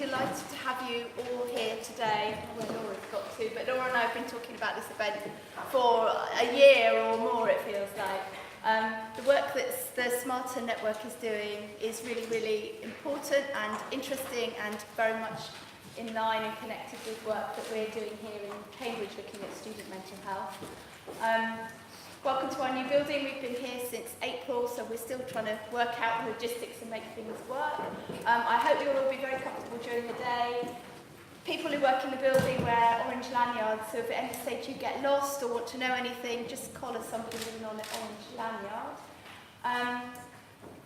delighted to have you all here today. Well, Laura's got to, but Laura and I have been talking about this event for a year or more, it feels like. The work that the SMaRteN Network is doing is really, really important and interesting and very much in line and connected with work that we're doing here in Cambridge looking at student mental health. Welcome to our new building. We've been here since April, so we're still trying to work out the logistics and make things work. I hope you'll all be very comfortable during the day. People who work in the building wear orange lanyards, so if at any stage you get lost or want to know anything, just collar somebody with an orange lanyard.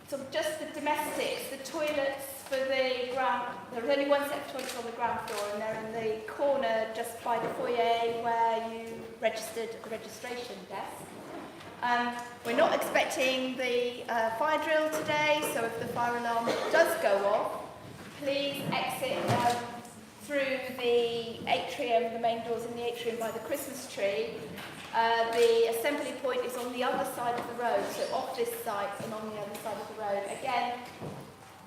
So just the domestics, the toilets for the ground, there's only one set of toilets on the ground floor, and they're in the corner just by the foyer where you registered at the registration desk. We're not expecting the fire drill today, so if the fire alarm does go off, please exit through the atrium, the main doors in the atrium by the Christmas tree. The assembly point is on the other side of the road, so off this site and on the other side of the road. Again,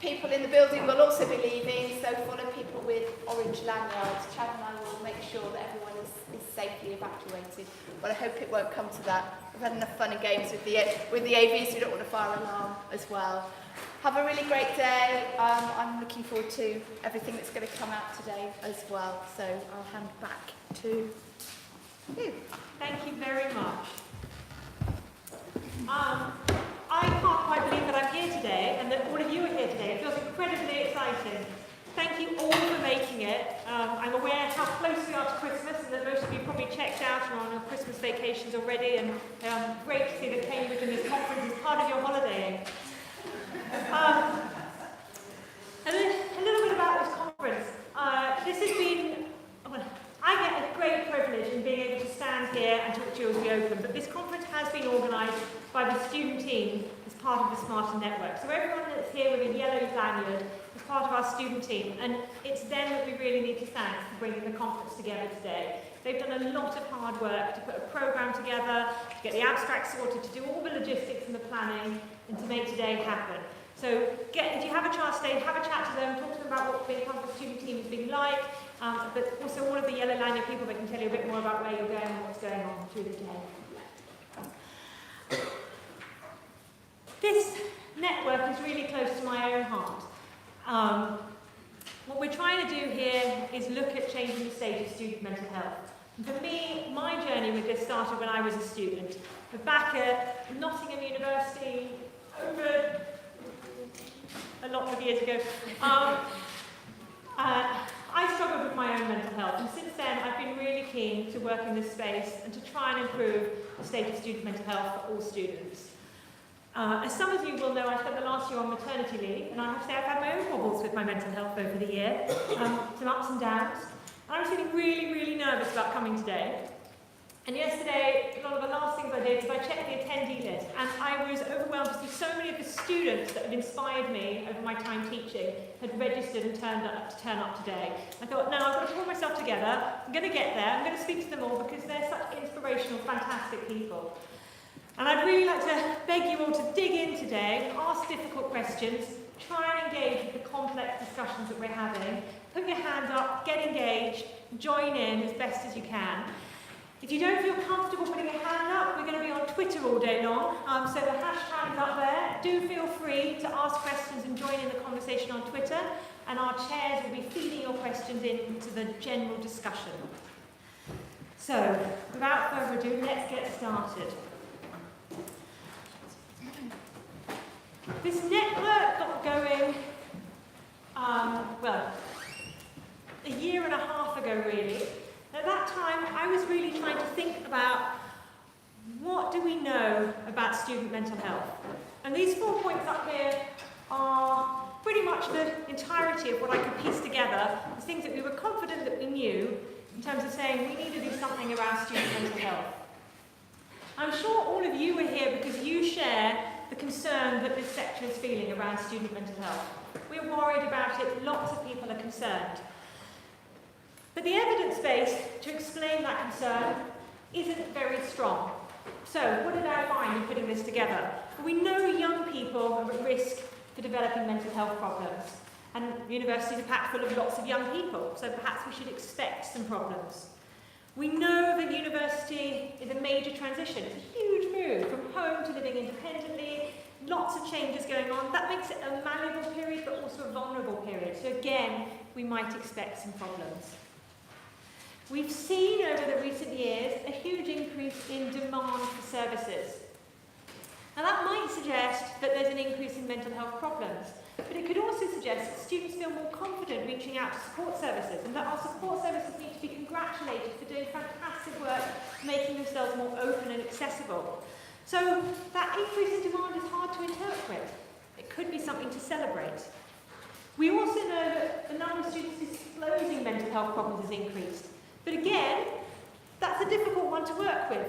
people in the building will also be leaving, so follow people with orange lanyards. Chad and I will make sure that everyone is safely evacuated, but I hope it won't come to that. We've had enough fun and games with the AVs, so we don't want a fire alarm as well. Have a really great day. I'm looking forward to everything that's going to come out today as well, so I'll hand back to you. Thank you very much. I can't quite believe that I'm here today and that all of you are here today. It feels incredibly exciting. Thank you all for making it. I'm aware how close we are to Christmas and that most of you probably checked out and are on your Christmas vacations already, and great to see that Cambridge and this conference is part of your holidaying. A little bit about this conference. This has been, I get a great privilege in being able to stand here and talk to you as we open, but this conference has been organised by the student team as part of the SMaRteN Network. So everyone that's here with a yellow lanyard is part of our student team, and it's them that we really need to thank for bringing the conference together today. They've done a lot of hard work to put a programme together, to get the abstract sorted, to do all the logistics and the planning, and to make today happen. So if you have a chance today, have a chat to them, talk to them about what being part of the student team has been like, but also all of the yellow lanyard people that can tell you a bit more about where you're going and what's going on through the day. This network is really close to my own heart. What we're trying to do here is look at changing the state of student mental health. And for me, my journey with this started when I was a student. But back at Nottingham University, over a lot of years ago, I struggled with my own mental health, and since then I've been really keen to work in this space and to try and improve the state of student mental health for all students. As some of you will know, I spent the last year on maternity leave, and I have to say I've had my own problems with my mental health over the year, some ups and downs. And I was feeling really, really nervous about coming today. And yesterday, one of the last things I did was I checked the attendee list, and I was overwhelmed to see so many of the students that had inspired me over my time teaching had registered and turn up today. I thought, no, I've got to pull myself together, I'm going to get there, I'm going to speak to them all because they're such inspirational, fantastic people. And I'd really like to beg you all to dig in today, ask difficult questions, try and engage with the complex discussions that we're having, put your hand up, get engaged, join in as best as you can. If you don't feel comfortable putting your hand up, we're going to be on Twitter all day long, so the hashtag's up there. Do feel free to ask questions and join in the conversation on Twitter, and our chairs will be feeding your questions into the general discussion. So, without further ado, let's get started. This network got going, a year and a half ago really. At that time, I was really trying to think about what do we know about student mental health. And these 4 points up here are pretty much the entirety of what I could piece together as things that we were confident that we knew in terms of saying we need to do something around student mental health. I'm sure all of you are here because you share the concern that this sector is feeling around student mental health. We're worried about it, lots of people are concerned. But the evidence base to explain that concern isn't very strong. So, what did I find in putting this together? Well, we know young people are at risk for developing mental health problems. And universities are packed full of lots of young people, so perhaps we should expect some problems. We know that university is a major transition. It's a huge move from home to living independently, lots of changes going on. That makes it a malleable period, but also a vulnerable period. So again, we might expect some problems. We've seen over the recent years a huge increase in demand for services. Now that might suggest that there's an increase in mental health problems, but it could also suggest that students feel more confident reaching out to support services, and that our support services need to be congratulated for doing fantastic work, making themselves more open and accessible. So that increase in demand is hard to interpret. It could be something to celebrate. We also know that the number of students disclosing mental health problems has increased. But again, that's a difficult one to work with.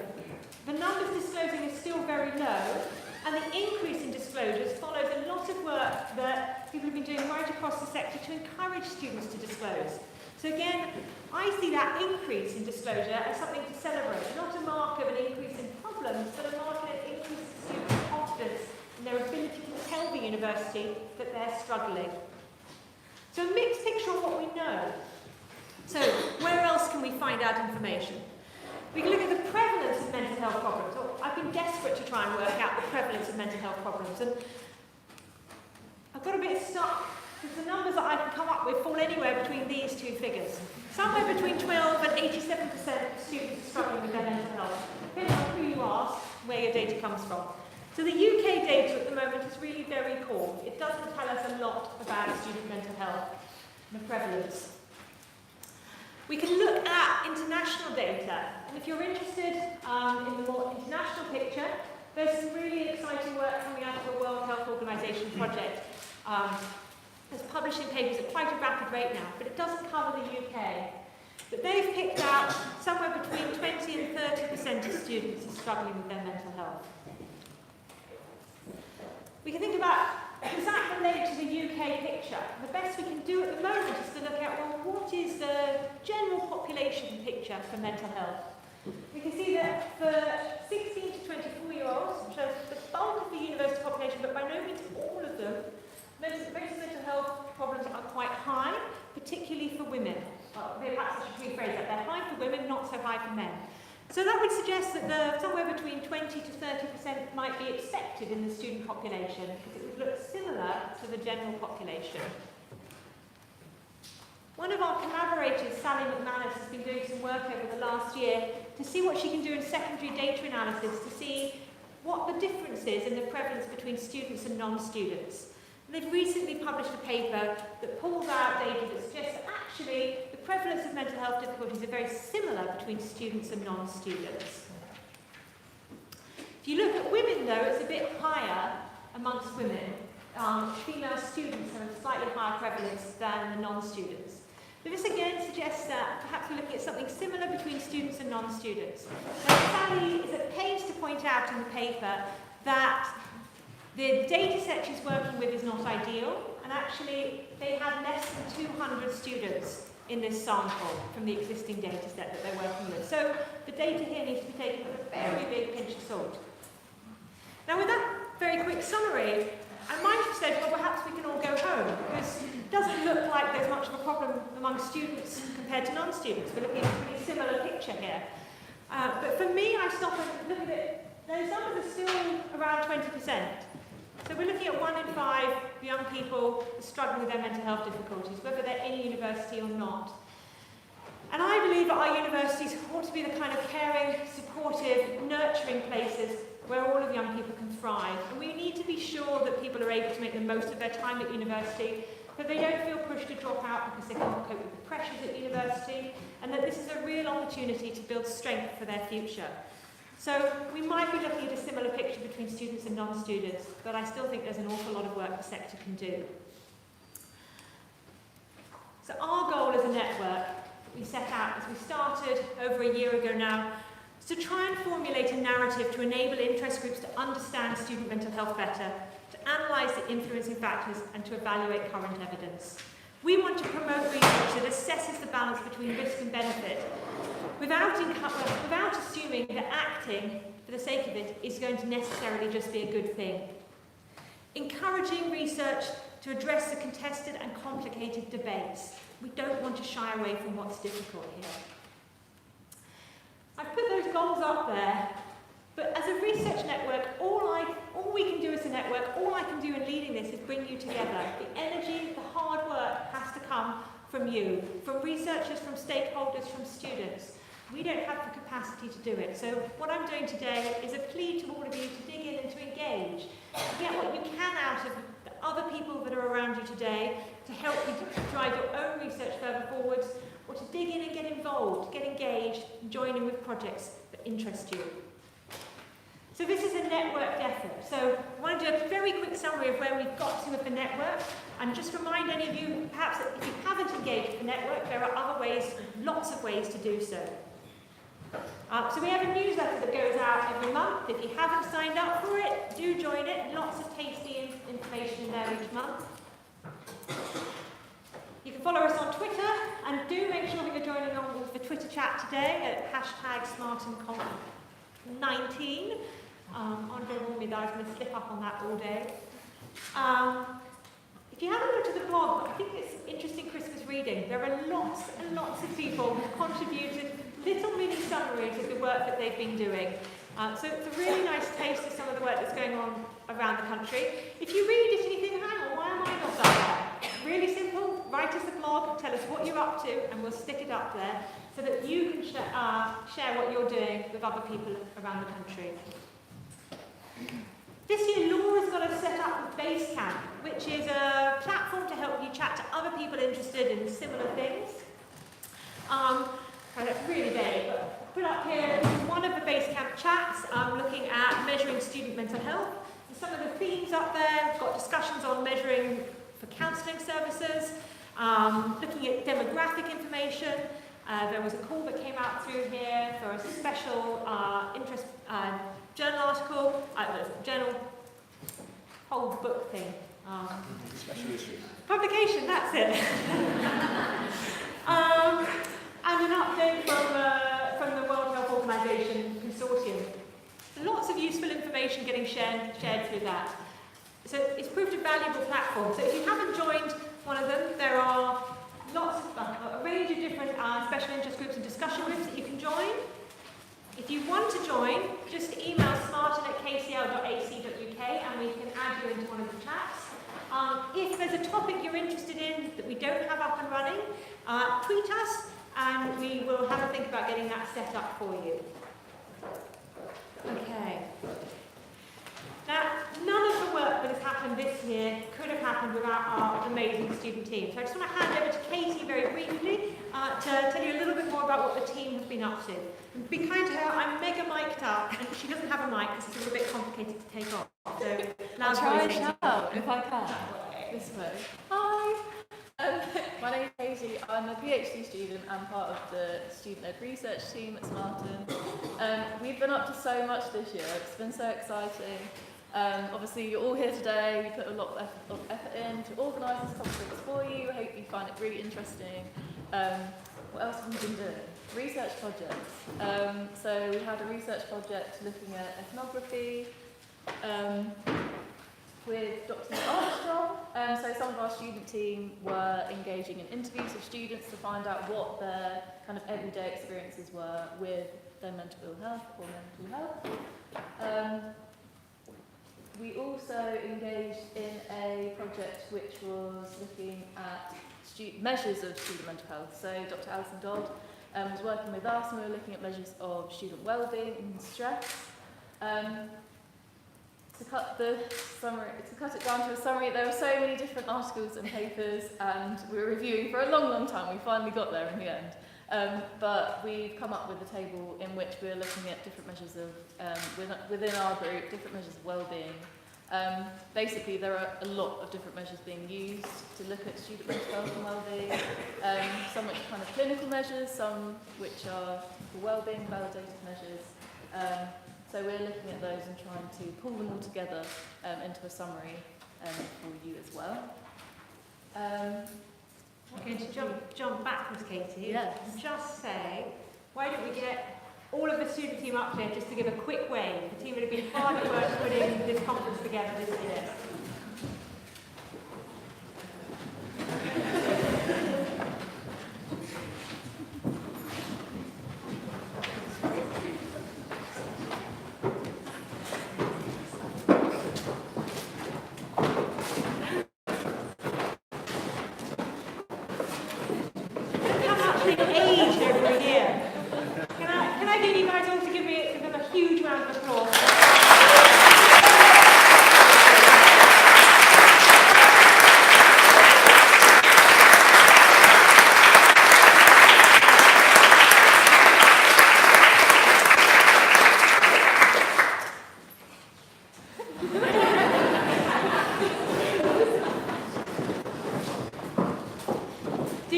The numbers disclosing are still very low, and the increase in disclosures follows a lot of work that people have been doing right across the sector to encourage students to disclose. So again, I see that increase in disclosure as something to celebrate, not a mark of an increase in problems, but a mark of an increase in students' confidence in their ability to tell the university that they're struggling. So a mixed picture of what we know. So where else can we find out information? We can look at the prevalence of mental health problems. I've been desperate to try and work out the prevalence of mental health problems, and I've got a bit stuck because the numbers that I can come up with fall anywhere between these two figures. Somewhere between 12 and 87% of students are struggling with their mental health, depending on who you ask, where your data comes from. So the UK data at the moment is really very poor. It doesn't tell us a lot about student mental health and the prevalence. We can look at international data, and if you're interested in the more international picture, there's some really exciting work coming out of the World Health Organization project. It's publishing papers at quite a rapid rate now, but it doesn't cover the UK. But they've picked out somewhere between 20 and 30% of students are struggling with their mental health. We can think about, does that relate to the UK picture? The best we can do at the moment is to look at, well, what is the general population picture for mental health? We can see that for 16 to 24-year-olds, which shows the bulk of the university population, but by no means all of them, most mental health problems are quite high, particularly for women. Perhaps I should rephrase that. They're high for women, not so high for men. So that would suggest that somewhere between 20 to 30% might be expected in the student population, because it would look similar to the general population. One of our collaborators, Sally McManus, has been doing some work over the last year to see what she can do in secondary data analysis to see what the difference is in the prevalence between students and non-students. They've recently published a paper that pulls out data that suggests that actually the prevalence of mental health difficulties are very similar between students and non-students. If you look at women, though, it's a bit higher amongst women. Female students have a slightly higher prevalence than the non-students. But this again suggests that perhaps we're looking at something similar between students and non-students. Now, Sally is at pains to point out in the paper that the data set she's working with is not ideal, and actually they had less than 200 students in this sample from the existing data set that they're working with. So the data here needs to be taken with a very big pinch of salt. Now with that very quick summary, I might have said, well, perhaps we can all go home, because it doesn't look like there's much of a problem among students compared to non-students. We're looking at a pretty similar picture here. But for me, I stop and look at it. Those numbers are still around 20%. So we're looking at 1 in 5 young people struggling with their mental health difficulties, whether they're in university or not. And I believe that our universities ought to be the kind of caring, supportive, nurturing places where all of young people can thrive. And we need to be sure that people are able to make the most of their time at university, that they don't feel pushed to drop out because they can't cope with the pressures at university, and that this is a real opportunity to build strength for their future. So we might be looking at a similar picture between students and non-students, but I still think there's an awful lot of work the sector can do. So our goal as a network that we set out as we started over a year ago now is to try and formulate a narrative to enable interest groups to understand student mental health better, to analyse the influencing factors, and to evaluate current evidence. We want to promote research that assesses the balance between risk and benefit, without assuming that acting for the sake of it is going to necessarily just be a good thing. Encouraging research to address the contested and complicated debates. We don't want to shy away from what's difficult here. I've put those goals up there, but as a research network, all we can do as a network, all I can do in leading this is bring you together. The energy, the hard work has to come from you, from researchers, from stakeholders, from students. We don't have the capacity to do it. So what I'm doing today is a plea to all of you to dig in and to engage, to get what you can out of the other people that are around you today, to help you to drive your own research further forwards, or to dig in and get involved, get engaged, and join in with projects that interest you. So this is a networked effort. So I want to do a very quick summary of where we've got to with the network, and just remind any of you, perhaps, that if you haven't engaged with the network, there are other ways, lots of ways to do so. So we have a newsletter that goes out every month. If you haven't signed up for it, do join it. Lots of tasty information in there each month. You can follow us on Twitter, and do make sure that you're joining on with the Twitter chat today at #SMaRteNconf19. Andre warned me that I was going to slip up on that all day. If you haven't looked at the blog, I think it's interesting Christmas reading. There are lots and lots of people who've contributed little mini summaries of the work that they've been doing. So it's a really nice taste of some of the work that's going on around the country. If you read it and you think, hang on, why am I not up there? Really simple, write us a blog, tell us what you're up to, and we'll stick it up there so that you can share what you're doing with other people around the country. This year, Laura's got us set up with Basecamp, which is a platform to help you chat to other people interested in similar things. That's really vague, but put up here one of the Basecamp chats looking at measuring student mental health. And some of the themes up there, we've got discussions on measuring for counselling services, looking at demographic information. There was a call that came out through here for a special interest journal article, journal, whole book thing. Special issue. Publication, that's it. And an update from the World Health Organization consortium. Lots of useful information getting shared through that. So it's proved a valuable platform. So if you haven't joined one of them, there are lots of a range of different special interest groups and discussion groups that you can join. If you want to join, just email smarten@kcl.ac.uk and we can add you into one of the chats. If there's a topic you're interested in that we don't have up and running, tweet us and we will have a think about getting that set up for you. Okay. Now, none of the work that has happened this year could have happened without our amazing student team. So I just want to hand over to Katie very briefly to tell you a little bit more about what the team has been up to. And be kind to her, I'm mega mic'd up, and she doesn't have a mic because it's a little bit complicated to take off. So I'll try and shout if I can. This way. Hi! My name is Katie. I'm a PhD student and part of the student-led research team at SMaRteN. We've been up to so much this year. It's been so exciting. Obviously, you're all here today. We put a lot of effort in to organise this conference for you. I hope you find it really interesting. What else have we been doing? Research projects. So we had a research project looking at ethnography with Dr. Armstrong. So some of our student team were engaging in interviews with students to find out what their kind of everyday experiences were with their mental ill health or mental health. We also engaged in a project which was looking at measures of student mental health. So Dr. Alison Dodd was working with us and we were looking at measures of student well-being and stress. To cut it down to a summary, there were so many different articles and papers and we were reviewing for a long, long time. We finally got there in the end. But we've come up with a table in which we're looking at different measures of, within our group, different measures of well-being. Basically, there are a lot of different measures being used to look at student mental health and well-being. Some which are kind of clinical measures, some which are for well-being validated measures. So we're looking at those and trying to pull them all together into a summary for you as well. I'm going to jump backwards, Katie. Yes. And just say, why don't we get all of the student team up here just to give a quick wave? The team that have been hard at work putting this conference together this year.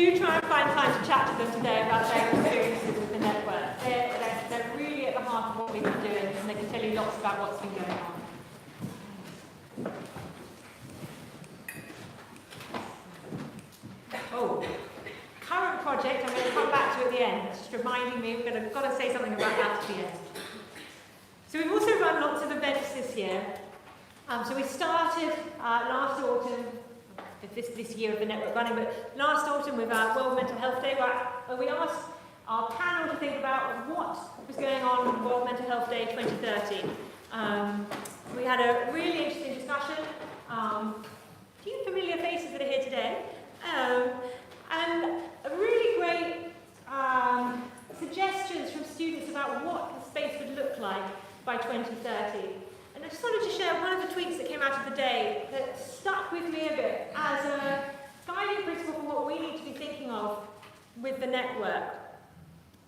do try and find time to chat to them today about their experiences with the network. They're really at the heart of what we've been doing, and they can tell you lots about what's been going on. Oh, current project, I'm going to come back to at the end. It's just reminding me, we've got to say something about that at the end. So we've also run lots of events this year. So we started last autumn, this year of the network running, but last autumn with our World Mental Health Day, where we asked our panel to think about what was going on World Mental Health Day 2030. We had a really interesting discussion. A few familiar faces that are here today. And a really great suggestions from students about what the space would look like by 2030. And I just wanted to share one of the tweets that came out of the day that stuck with me a bit as a guiding principle for what we need to be thinking of with the network.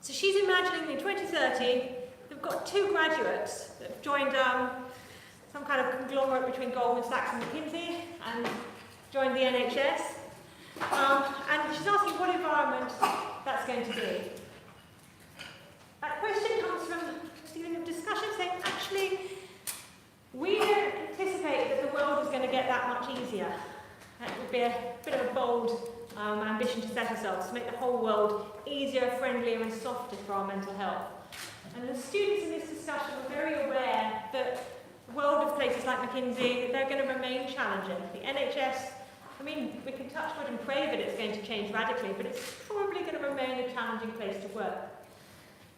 So she's imagining in 2030, they've got 2 graduates that have joined some kind of conglomerate between Goldman Sachs and McKinsey and joined the NHS. And she's asking what environment that's going to be. That question comes from a discussion saying, actually, we don't anticipate that the world is going to get that much easier. That would be a bit of a bold ambition to set ourselves, to make the whole world easier, friendlier and softer for our mental health. And the students in this discussion were very aware that the world of places like McKinsey, they're going to remain challenging. The NHS, I mean, we can touch wood and pray that it's going to change radically, but it's probably going to remain a challenging place to work.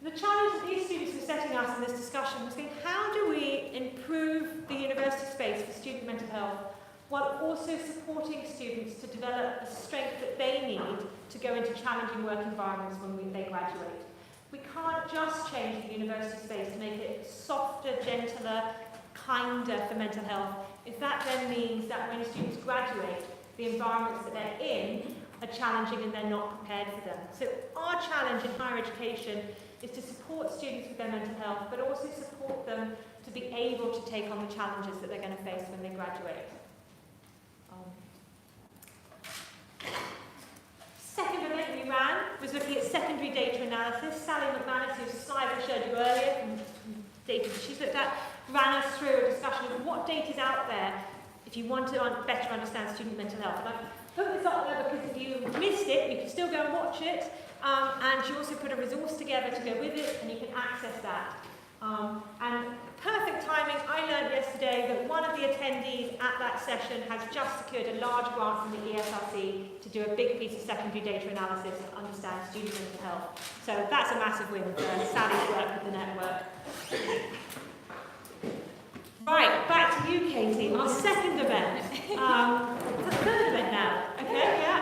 The challenge that these students were setting us in this discussion was saying, how do we improve the university space for student mental health while also supporting students to develop the strength that they need to go into challenging work environments when they graduate. We can't just change the university space to make it softer, gentler, kinder for mental health if that then means that when students graduate, the environments that they're in are challenging and they're not prepared for them. So our challenge in higher education is to support students with their mental health, but also support them to be able to take on the challenges that they're going to face when they graduate. Second event we ran was looking at secondary data analysis. Sally McManus, whose slide I showed you earlier, from data that she's looked at, ran us through a discussion of what data is out there if you want to better understand student mental health. And I've put this up there because if you missed it, you can still go and watch it. And she also put a resource together to go with it, and you can access that. And perfect timing, I learned yesterday that one of the attendees at that session has just secured a large grant from the ESRC to do a big piece of secondary data analysis to understand student mental health. So that's a massive win for Sally's work with the network. Right, back to you, Katie. Our second event. It's the third event now. Okay, yeah.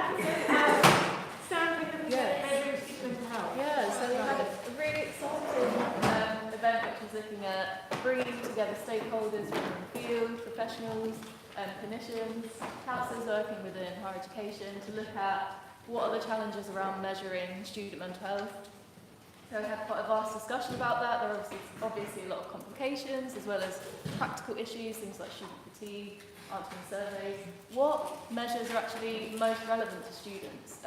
Stand with the measuring student mental health. Yeah, so we had a really exciting event which was looking at bringing together stakeholders from the field, professionals, clinicians, counsellors working within higher education to look at what are the challenges around measuring student mental health. So we had quite a vast discussion about that. There are obviously a lot of complications as well as practical issues, things like student fatigue, answering surveys. What measures are actually most relevant to students?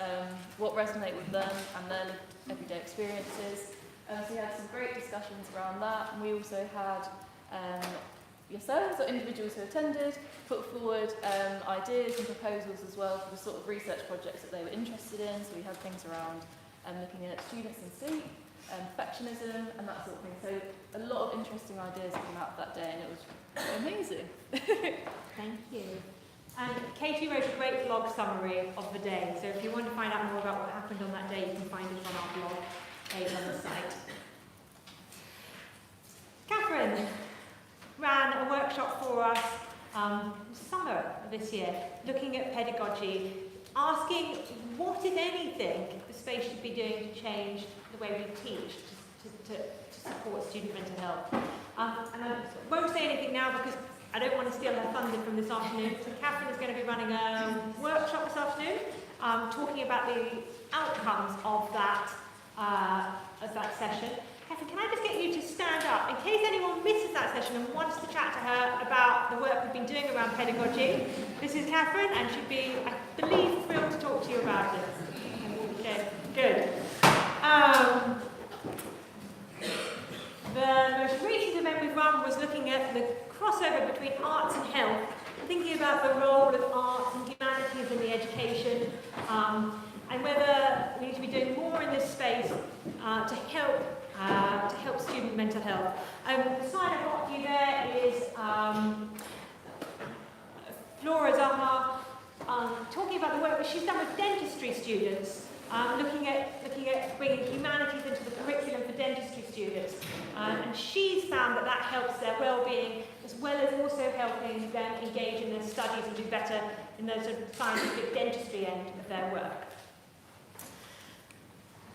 What resonate with them and their everyday experiences? So we had some great discussions around that, and we also had yourselves or individuals who attended put forward ideas and proposals as well for the sort of research projects that they were interested in. So we had things around looking at students in sleep, perfectionism and that sort of thing. So a lot of interesting ideas came out of that day, and it was amazing. Thank you. And Katie wrote a great blog summary of the day, so if you want to find out more about what happened on that day, you can find it on our blog page on the site. Catherine ran a workshop for us summer of this year, looking at pedagogy, asking what, if anything, the space should be doing to change the way we teach to support student mental health. And I won't say anything now because I don't want to steal her thunder from this afternoon. So Catherine is going to be running a workshop this afternoon, talking about the outcomes of that session. Catherine, can I just get you to stand up in case anyone misses that session and wants to chat to her about the work we've been doing around pedagogy? This is Catherine, and she'd be, I believe, thrilled to talk to you about it. and whether we need to be doing more in this space to help student mental health. The slide I've got for you there is Flora Zaha talking about the work that she's done with dentistry students, looking at bringing humanities into the curriculum for dentistry students. And she's found that helps their well-being, as well as also helping them engage in their studies and do better in the sort of scientific dentistry end of their work.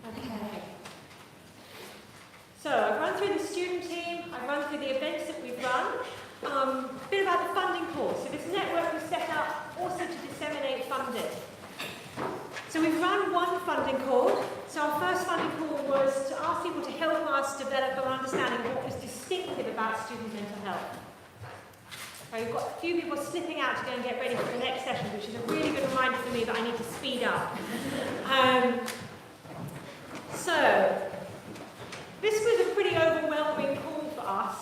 Okay. So I've run through the student team, I've run through the events that we've run. A bit about the funding call. So this network was set up also to disseminate funding. So we've run one funding call. So our first funding call was to ask people to help us develop an understanding of what was distinctive about student mental health. So we've got a few people slipping out to go and get ready for the next session, which is a really good reminder for me that I need to speed up. So this was a pretty overwhelming call for us.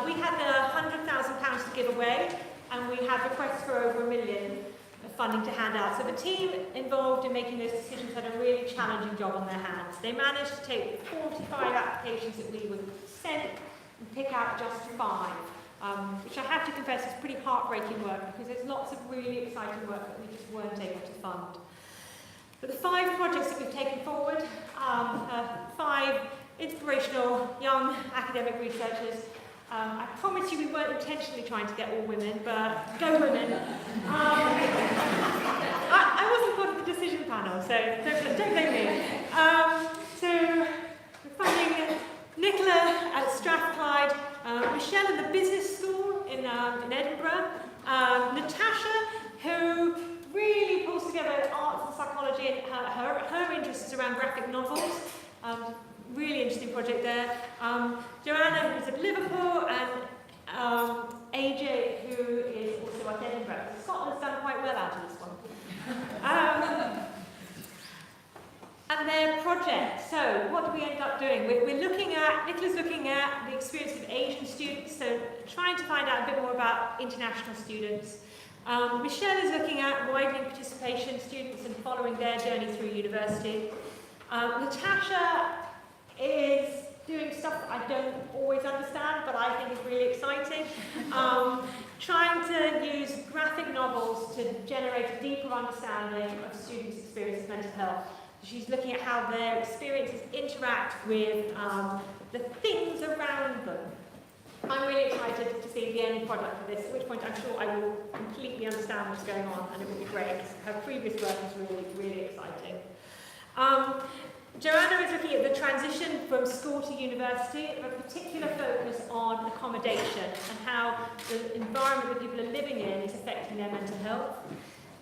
We had £100,000 to give away, and we had requests for over £1 million of funding to hand out. So the team involved in making those decisions had a really challenging job on their hands. They managed to take the 45 applications that we were sent and pick out just 5, which I have to confess is pretty heartbreaking work, because there's lots of really exciting work that we just weren't able to fund. But the 5 projects that we've taken forward, 5 inspirational young academic researchers. I promise you we weren't intentionally trying to get all women, but go women. I wasn't part of the decision panel, so don't blame me. So we're funding Nicola at Strathclyde, Michelle in the business school in Edinburgh, Natasha, who really pulls together arts and psychology and her interests around graphic novels. Really interesting project there. Joanna, who's at Liverpool, and AJ, who is also at Edinburgh. Scotland's done quite well out of this one. And their project. So, what do we end up doing? Nicola's looking at the experience of Asian students, so trying to find out a bit more about international students. Michelle is looking at widening participation students and following their journey through university. Natasha is doing stuff that I don't always understand, but I think is really exciting. Trying to use graphic novels to generate a deeper understanding of students' experience of mental health. She's looking at how their experiences interact with the things around them. I'm really excited to see the end product of this, at which point I'm sure I will completely understand what's going on, and it will be great, because her previous work is really, really exciting. Joanna is looking at the transition from school to university, with a particular focus on accommodation and how the environment that people are living in is affecting their mental health.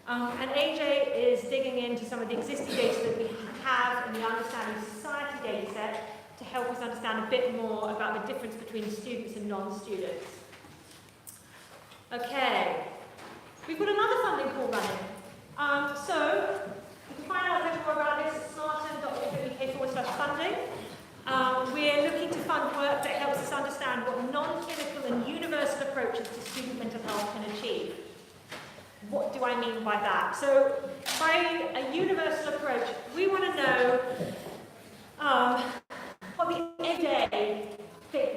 And AJ is digging into some of the existing data that we have in the Understanding Society data set to help us understand a bit more about the difference between students and non-students. Okay, we've got another funding call running. So, you can find out a bit more about this at smarten.org.uk/funding. We're looking to fund work that helps us understand what non-clinical and universal approaches to student mental health can achieve. What do I mean by that? So, by a universal approach, we want to know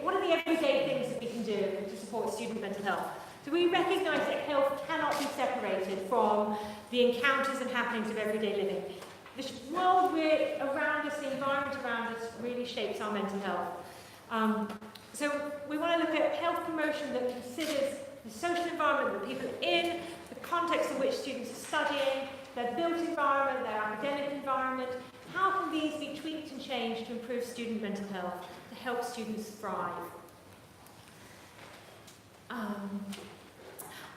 what are the everyday things that we can do to support student mental health. So we recognise that health cannot be separated from the encounters and happenings of everyday living. The world around us, the environment around us, really shapes our mental health. So we want to look at health promotion that considers the social environment that people are in, the context in which students are studying, their built environment, their academic environment. How can these be tweaked and changed to improve student mental health, to help students thrive?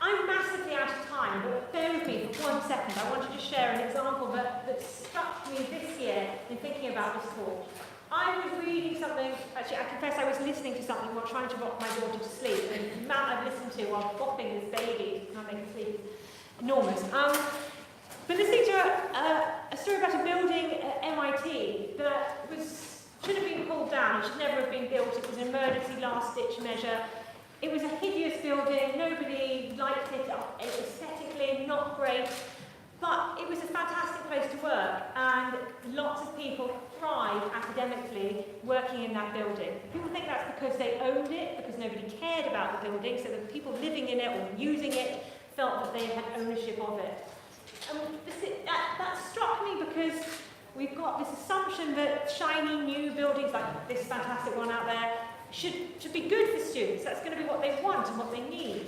I'm massively out of time, but bear with me for 1 second. I wanted to share an example that struck me this year in thinking about this talk. I was reading something, actually I confess I was listening to something while trying to rock my daughter to sleep, and the amount I've listened to while bopping this baby to make her sleep is enormous. But listening to a story about a building at MIT that should have been pulled down, it should never have been built, it was an emergency last-ditch measure. It was a hideous building, nobody liked it, aesthetically not great, but it was a fantastic place to work. academically working in that building. People think that's because they owned it, because nobody cared about the building, so that the people living in it or using it felt that they had ownership of it. And that struck me because we've got this assumption that shiny new buildings like this fantastic one out there should be good for students. That's going to be what they want and what they need.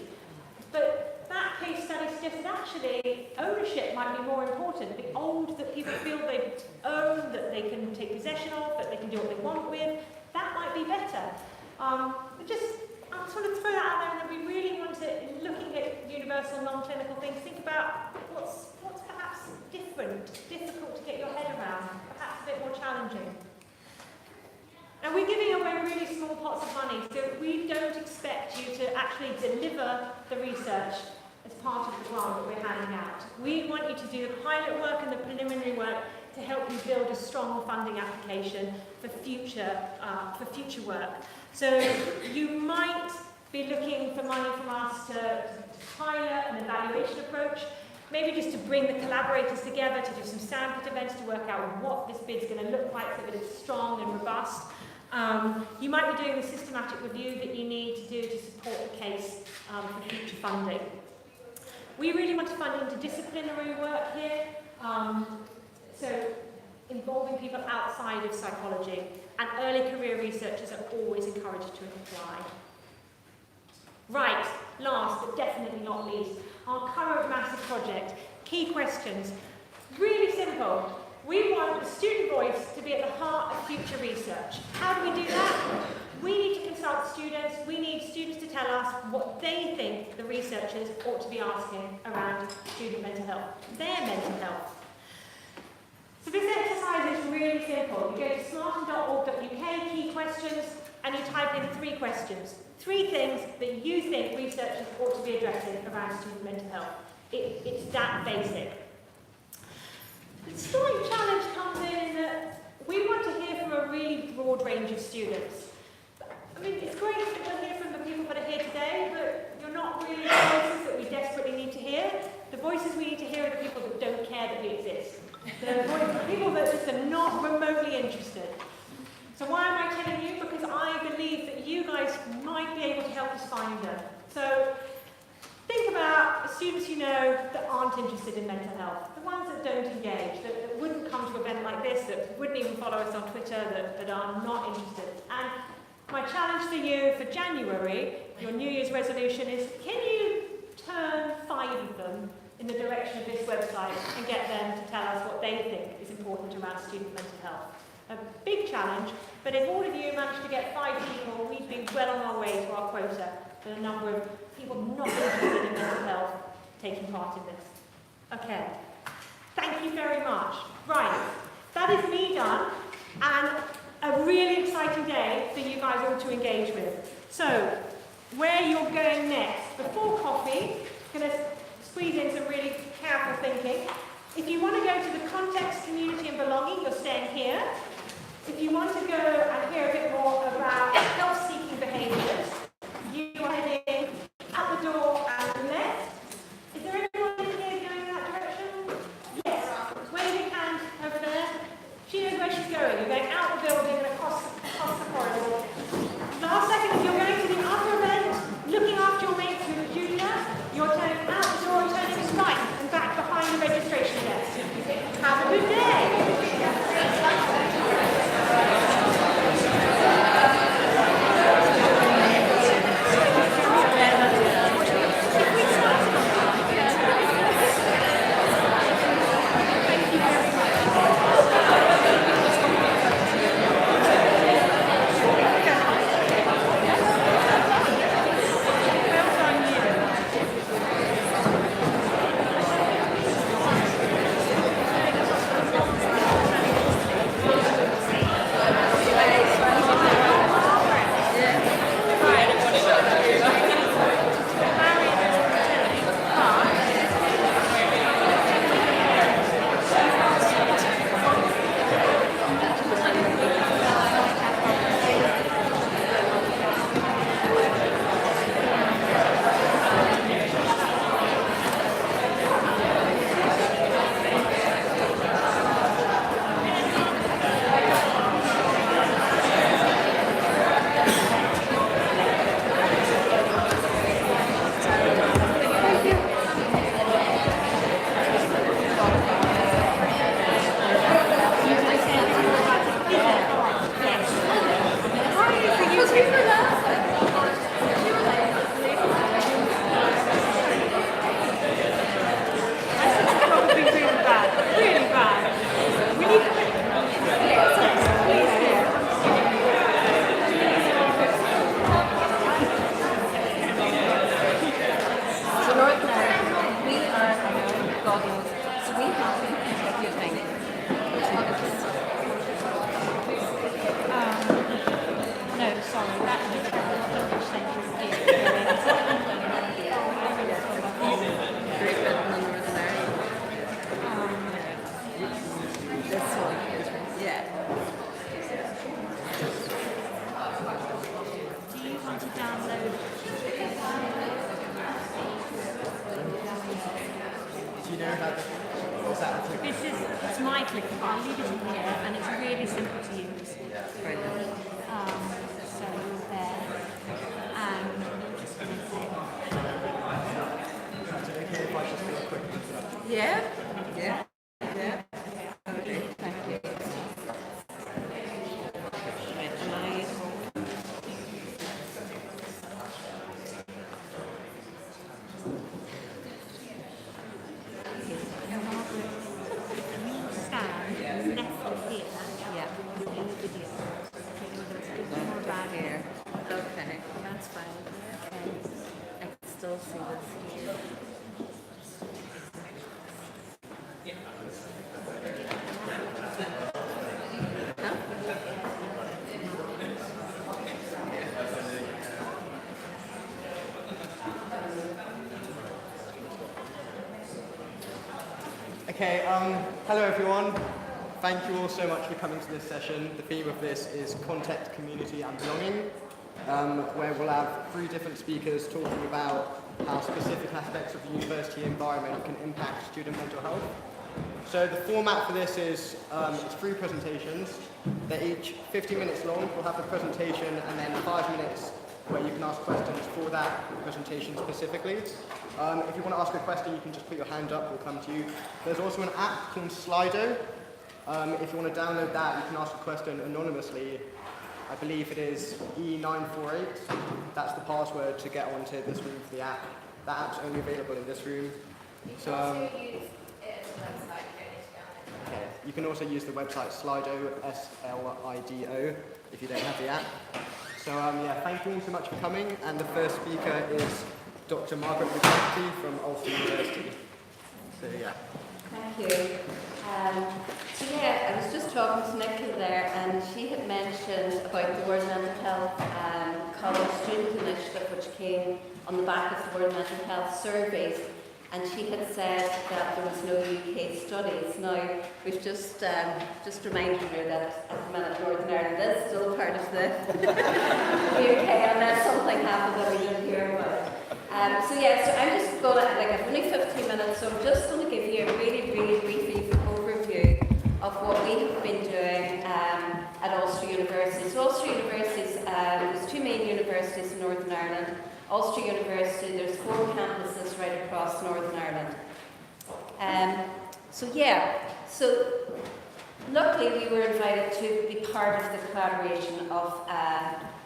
But that case study suggested actually ownership might be more important. The old that people feel they own, that they can take possession of, that they can do what they want with, that might be better. I'll sort of throw that out there, and that we really want to, in looking at universal non-clinical things, think about what's perhaps different, difficult to get your head around, perhaps a bit more challenging. Now, we're giving away really small pots of money, so we don't expect you to actually deliver the research as part of the grant that we're handing out. We want you to do the pilot work and the preliminary work to help you build a strong funding application for future work. So you might be looking for money from us to pilot an evaluation approach, maybe just to bring the collaborators together to do some sandpit events to work out what this bid's going to look like so that it's strong and robust. You might be doing the systematic review that you need to do to support the case for future funding. We really want to fund interdisciplinary work here, so involving people outside of psychology, and early career researchers are always encouraged to apply. Right, last but definitely not least, our current massive project, key questions. Really simple. We want the student voice to be at the heart of future research. How do we do that? We need to consult students. We need students to tell us what they think the researchers ought to be asking around student mental health, their mental health. So this exercise is really simple. You go to smarten.org.uk, key questions, and you type in 3 questions. 3 things that you think researchers ought to be addressing around student mental health. It's that basic. The slight challenge comes in that we want to hear from a really broad range of students. I mean, it's great that we'll hear from the people that are here today, but you're not really the voices that we desperately need to hear. The voices we need to hear are the people that don't care that we exist. The people that just are not remotely interested. So why am I telling you? Because I believe that you guys might be able to help us find them. So think about the students you know that aren't interested in mental health, the ones that don't engage, that wouldn't come to an event like this, that wouldn't even follow us on Twitter, that are not interested. And my challenge for you for January, your New Year's resolution is, can you turn 5 of them in the direction of this website and get them to tell us what they think is important around student mental health? A big challenge, but if all of you manage to get 5 people, we'd be well on our way to our quota for the number of people not interested in mental health taking part in this. Okay, thank you very much. Right, that is me done, and a really exciting day for you guys all to engage with. So, where you're going next, before coffee, going to squeeze in some really careful thinking. If you want to go to the context, community and belonging, you're staying here. If you want to go and hear a bit more about health-seeking behaviours, you are heading out the door and left. Is there anyone in here going in that direction? Yes. Wave your hand over there. She knows where she's going. You're going out the building and across the corridor. Last second, if you're going to the other event, looking after your mates with a junior, you're turning out the door and turning right and back behind the registration desk. Have a good day. that? This is smartenConf. I'll leave it in here, and it's really simple to use. So there, and I'm just going to say, Is it okay if I just do a quick introduction? Yeah, yeah, yeah. Okay, thank you. Right, and stand nestled here yeah, in the video. So it's good more about here. Okay, that's fine. Okay. I can still see this here. Huh? Okay, hello everyone. Thank you all so much for coming to this session. The theme of this is contact, community and belonging, where we'll have 3 different speakers talking about how specific aspects of the university environment can impact student mental health. So the format for this is it's 3 presentations. They're each 50 minutes long. We'll have a presentation and then 5 minutes where you can ask questions for that presentation specifically. If you want to ask a question, you can just put your hand up, we'll come to you. There's also an app called Slido. If you want to download that, you can ask a question anonymously. I believe it is E948. That's the password to get onto this room for the app. That app's only available in this room. So, okay. You can also use the website Slido, S-L-I-D-O, if you don't have the app. So yeah, thank you all so much for coming. And the first speaker is Dr. Margaret McCarthy from Ulster University. So yeah. Thank you. So yeah, I was just talking to Nicola there, and she had mentioned about the World Mental Health College Student Initiative, which came on the back of the World Mental Health surveys, and she had said that there was no UK studies. Now, we've just reminded her that at the minute Northern Ireland is still part of the UK, unless something happened that we didn't hear about. So yeah, so I'm just going to, I've only 15 minutes, so I'm just going to give you a really, really brief overview of what we have been doing at Ulster University. So Ulster University, there's 2 main universities in Northern Ireland. Ulster University, there's 4 campuses right across Northern Ireland. So luckily we were invited to be part of the collaboration of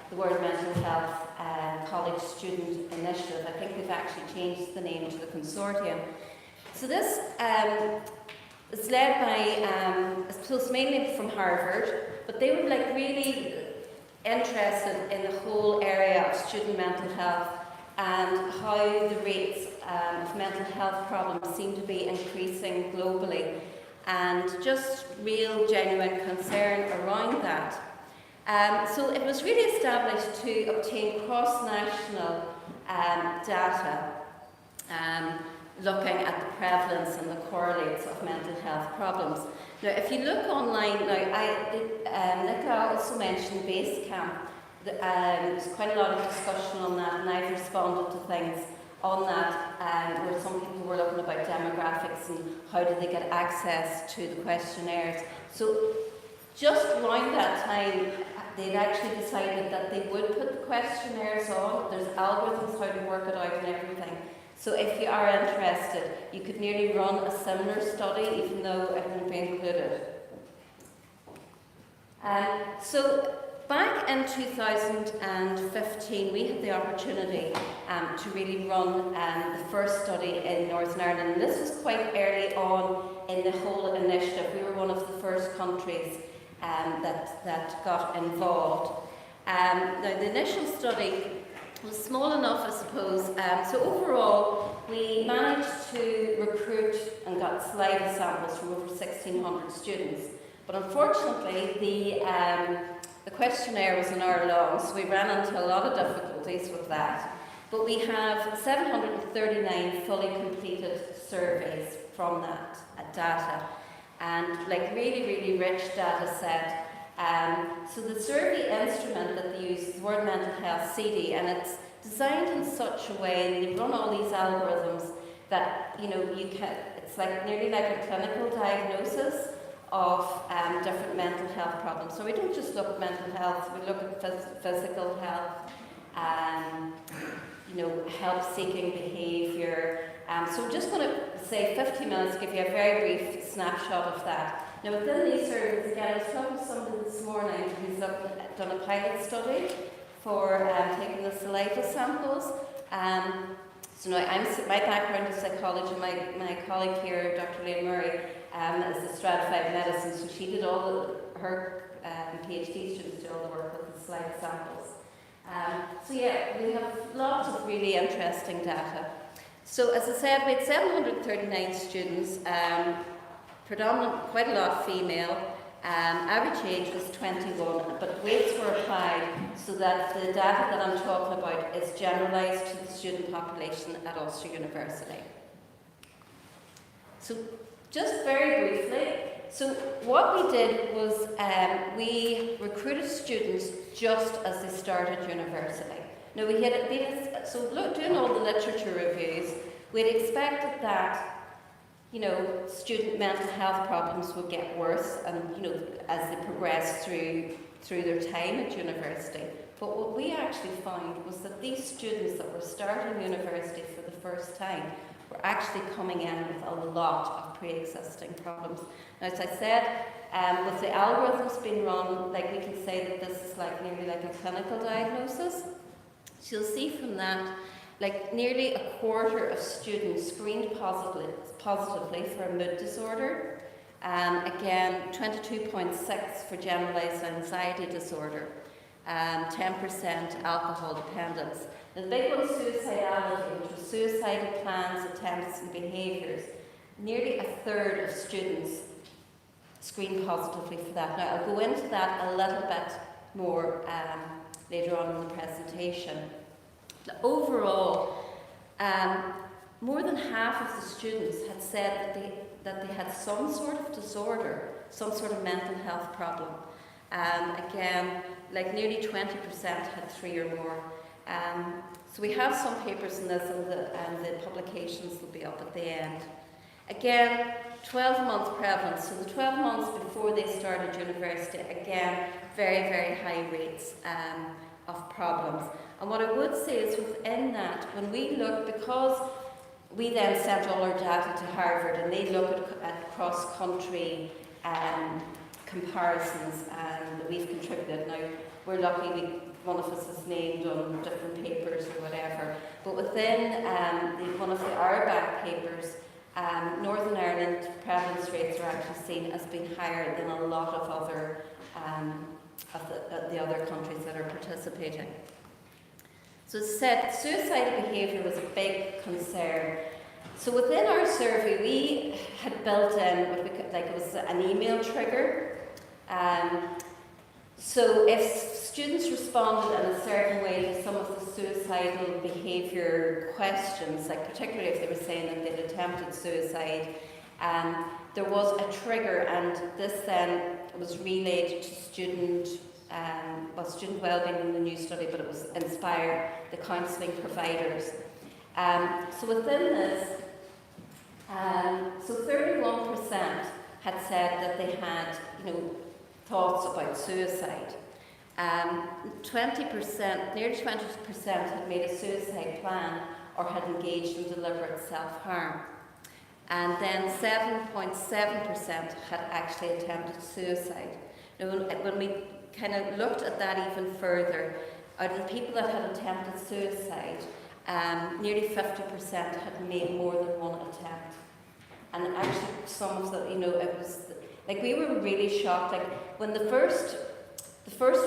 the World Mental Health College Student Initiative. I think they've actually changed the name to the consortium. So this is led by, so it's mainly from Harvard, but they were really interested in the whole area of student mental health and how the rates of mental health problems seem to be increasing globally, and just real genuine concern around that. So it was really established to obtain cross-national data looking at the prevalence and the correlates of mental health problems. Now, if you look online, Nicola also mentioned Basecamp. There's quite a lot of discussion on that, and I've responded to things on that, where some people were looking about demographics and how do they get access to the questionnaires. So just around that time, they'd actually decided that they would put the questionnaires on. There's algorithms how to work it out and everything. So if you are interested, you could nearly run a similar study even though it won't be included. So back in 2015, we had the opportunity to really run the first study in Northern Ireland. And this was quite early on in the whole initiative. We were one of the first countries that got involved. Now, the initial study was small enough, I suppose. So overall, we managed to recruit and got saliva samples from over 1,600 students. But unfortunately, the questionnaire was an hour long, so we ran into a lot of difficulties with that. But we have 739 fully completed surveys from that data, and really, really rich data set. So the survey instrument that they use is the World Mental Health CD, and it's designed in such a way, and they run all these algorithms that it's like nearly like a clinical diagnosis of different mental health problems. So we don't just look at mental health, we look at physical health, help-seeking behaviour. So I'm just going to say 15 minutes, give you a very brief snapshot of that. Now within these surveys, again, I was talking to somebody this morning who's done a pilot study for taking the saliva samples. So now my background is psychology. My colleague here, Dr. Lane Murray, is a stratified medicine, so she did her PhD students did all the work with the saliva samples. So yeah, we have lots of really interesting data. So as I said, we had 739 students, predominant, quite a lot female. Average age was 21, but weights were applied so that the data that I'm talking about is generalised to the student population at Ulster University. So just very briefly, so what we did was we recruited students just as they started university. Now doing all the literature reviews, we'd expected that student mental health problems would get worse and, as they progress through their time at university. But what we actually found was that these students that were starting university for the first time were actually coming in with a lot of pre-existing problems. Now, as I said, with the algorithms being run, we can say that this is nearly like a clinical diagnosis. So you'll see from that, nearly a quarter of students screened positively for a mood disorder. Again, 22.6% for generalised anxiety disorder, 10% alcohol dependence. And the big one is suicidality, which was suicidal plans, attempts and behaviours. Nearly a third of students screened positively for that. Now, I'll go into that a little bit more later on in the presentation. Overall, more than half of the students had said that they had some sort of disorder, some sort of mental health problem. Again, nearly 20% had 3 or more. So we have some papers in this, and the publications will be up at the end. Again, 12-month prevalence. So the 12 months before they started university, again, very, very high rates of problems. And what I would say is within that, when we look, because we then sent all our data to Harvard and they look at cross-country comparisons, and we've contributed. Now, we're lucky one of us is named on different papers or whatever, but within one of the RBAC papers, Northern Ireland prevalence rates are actually seen as being higher than a lot of other the other countries that are participating. So as I said, suicidal behaviour was a big concern. So within our survey, we had built in what we could, it was an email trigger. So if students responded in a certain way to some of the suicidal behaviour questions, particularly if they were saying that they'd attempted suicide, there was a trigger, and this then was relayed to student wellbeing in the new study, but it was Inspire, the counselling providers. So within this, so 31% had said that they had, thoughts about suicide. 20%, nearly 20% had made a suicide plan or had engaged in deliberate self-harm. And then 7.7% had actually attempted suicide. Now, when we kind of looked at that even further, out of the people that had attempted suicide, nearly 50% had made more than one attempt. And actually, some of the, it was, we were really shocked. When the first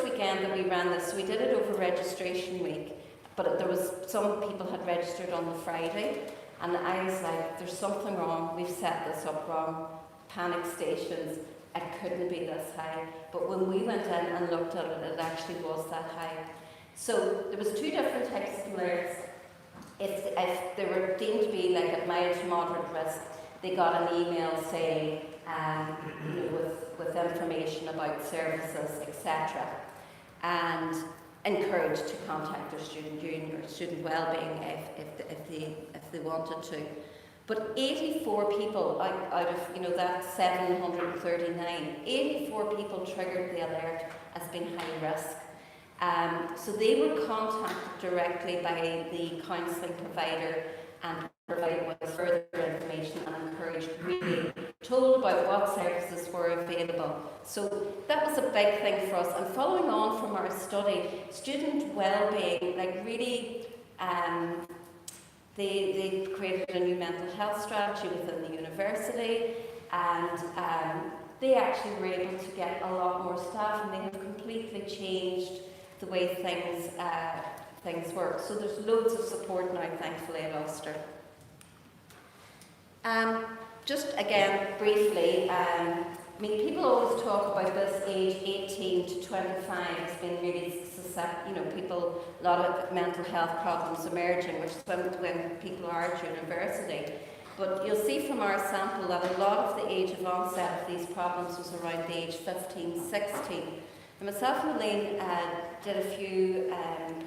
weekend that we ran this, so we did it over registration week, but there was, some people had registered on the Friday, and I was like, there's something wrong, we've set this up wrong, panic stations, it couldn't be this high. But when we went in and looked at it, it actually was that high. So there was 2 different types of alerts. If they were deemed to be at mild to moderate risk, they got an email saying, with information about services, etc., and encouraged to contact their student union or student wellbeing if they wanted to. But 84 people out of that 739, 84 people triggered the alert as being high risk. So they were contacted directly by the counselling provider and provided with further information and encouraged, really told about what services were available. So that was a big thing for us. And following on from our study, student well-being, really, they created a new mental health strategy within the university, and they actually were able to get a lot more staff, and they have completely changed the way things work. So there's loads of support now, thankfully, at Ulster. Just again, briefly, people always talk about this age 18 to 25 as being really susceptible, a lot of mental health problems emerging, which is when people are at university. But you'll see from our sample that a lot of the age of onset of these problems was around the age 15, 16. And myself and Elaine did a few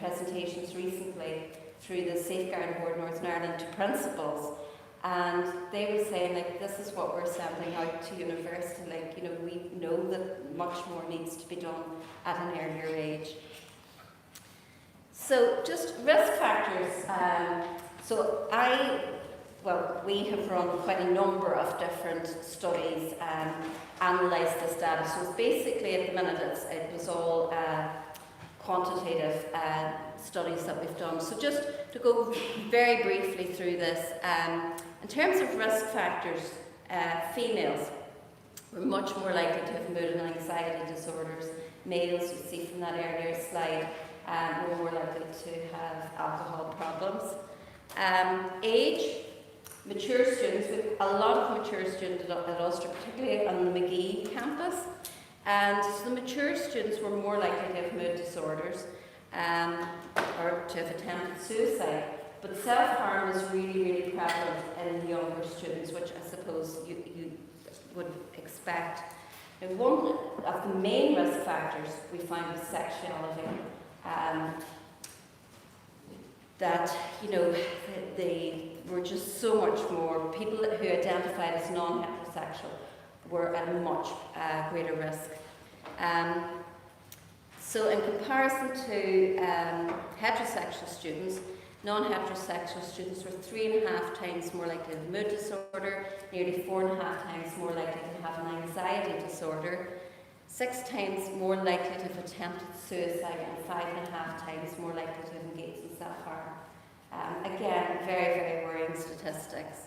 presentations recently through the Safeguarding Board Northern Ireland to principals, and they were saying, this is what we're sending out to university, we know that much more needs to be done at an earlier age. So just risk factors. We have run quite a number of different studies and analysed this data. So basically at the minute it was all quantitative studies that we've done. So just to go very briefly through this, in terms of risk factors, females were much more likely to have mood and anxiety disorders. Males, you see from that earlier slide, were more likely to have alcohol problems. Age, mature students, we have a lot of mature students at Ulster, particularly on the McGee campus. And so the mature students were more likely to have mood disorders or to have attempted suicide. But self-harm is really, really prevalent in younger students, which I suppose you would expect. And one of the main risk factors we found was sexuality. They were just so much more, people who identified as non-heterosexual were at a much greater risk. So in comparison to heterosexual students, non-heterosexual students were 3.5 times more likely to have mood disorder, nearly 4.5 times more likely to have an anxiety disorder, 6 times more likely to have attempted suicide, and 5.5 times more likely to have engaged in self-harm. Again, very, very worrying statistics.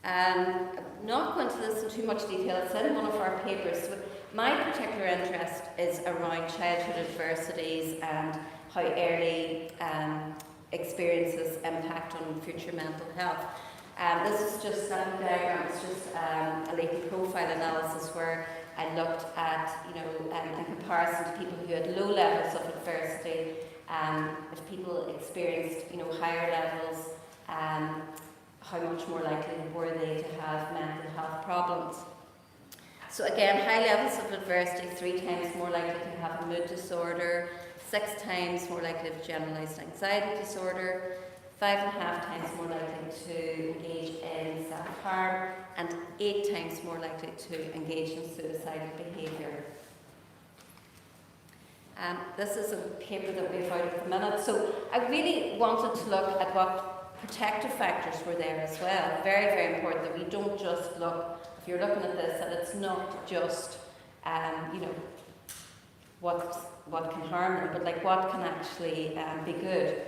I'm not going to this in too much detail. It's in one of our papers. So my particular interest is around childhood adversities and how early experiences impact on future mental health. This is just that diagram. It's just a latent profile analysis where I looked at, in comparison to people who had low levels of adversity, if people experienced, higher levels, how much more likely were they to have mental health problems. So again, high levels of adversity, 3 times more likely to have a mood disorder, 6 times more likely to have generalised anxiety disorder, 5.5 times more likely to engage in self-harm, and 8 times more likely to engage in suicidal behaviour. This is a paper that we've out at the minute. So I really wanted to look at what protective factors were there as well. Very, very important that we don't just look, if you're looking at this, that it's not just, what can harm them, but what can actually be good.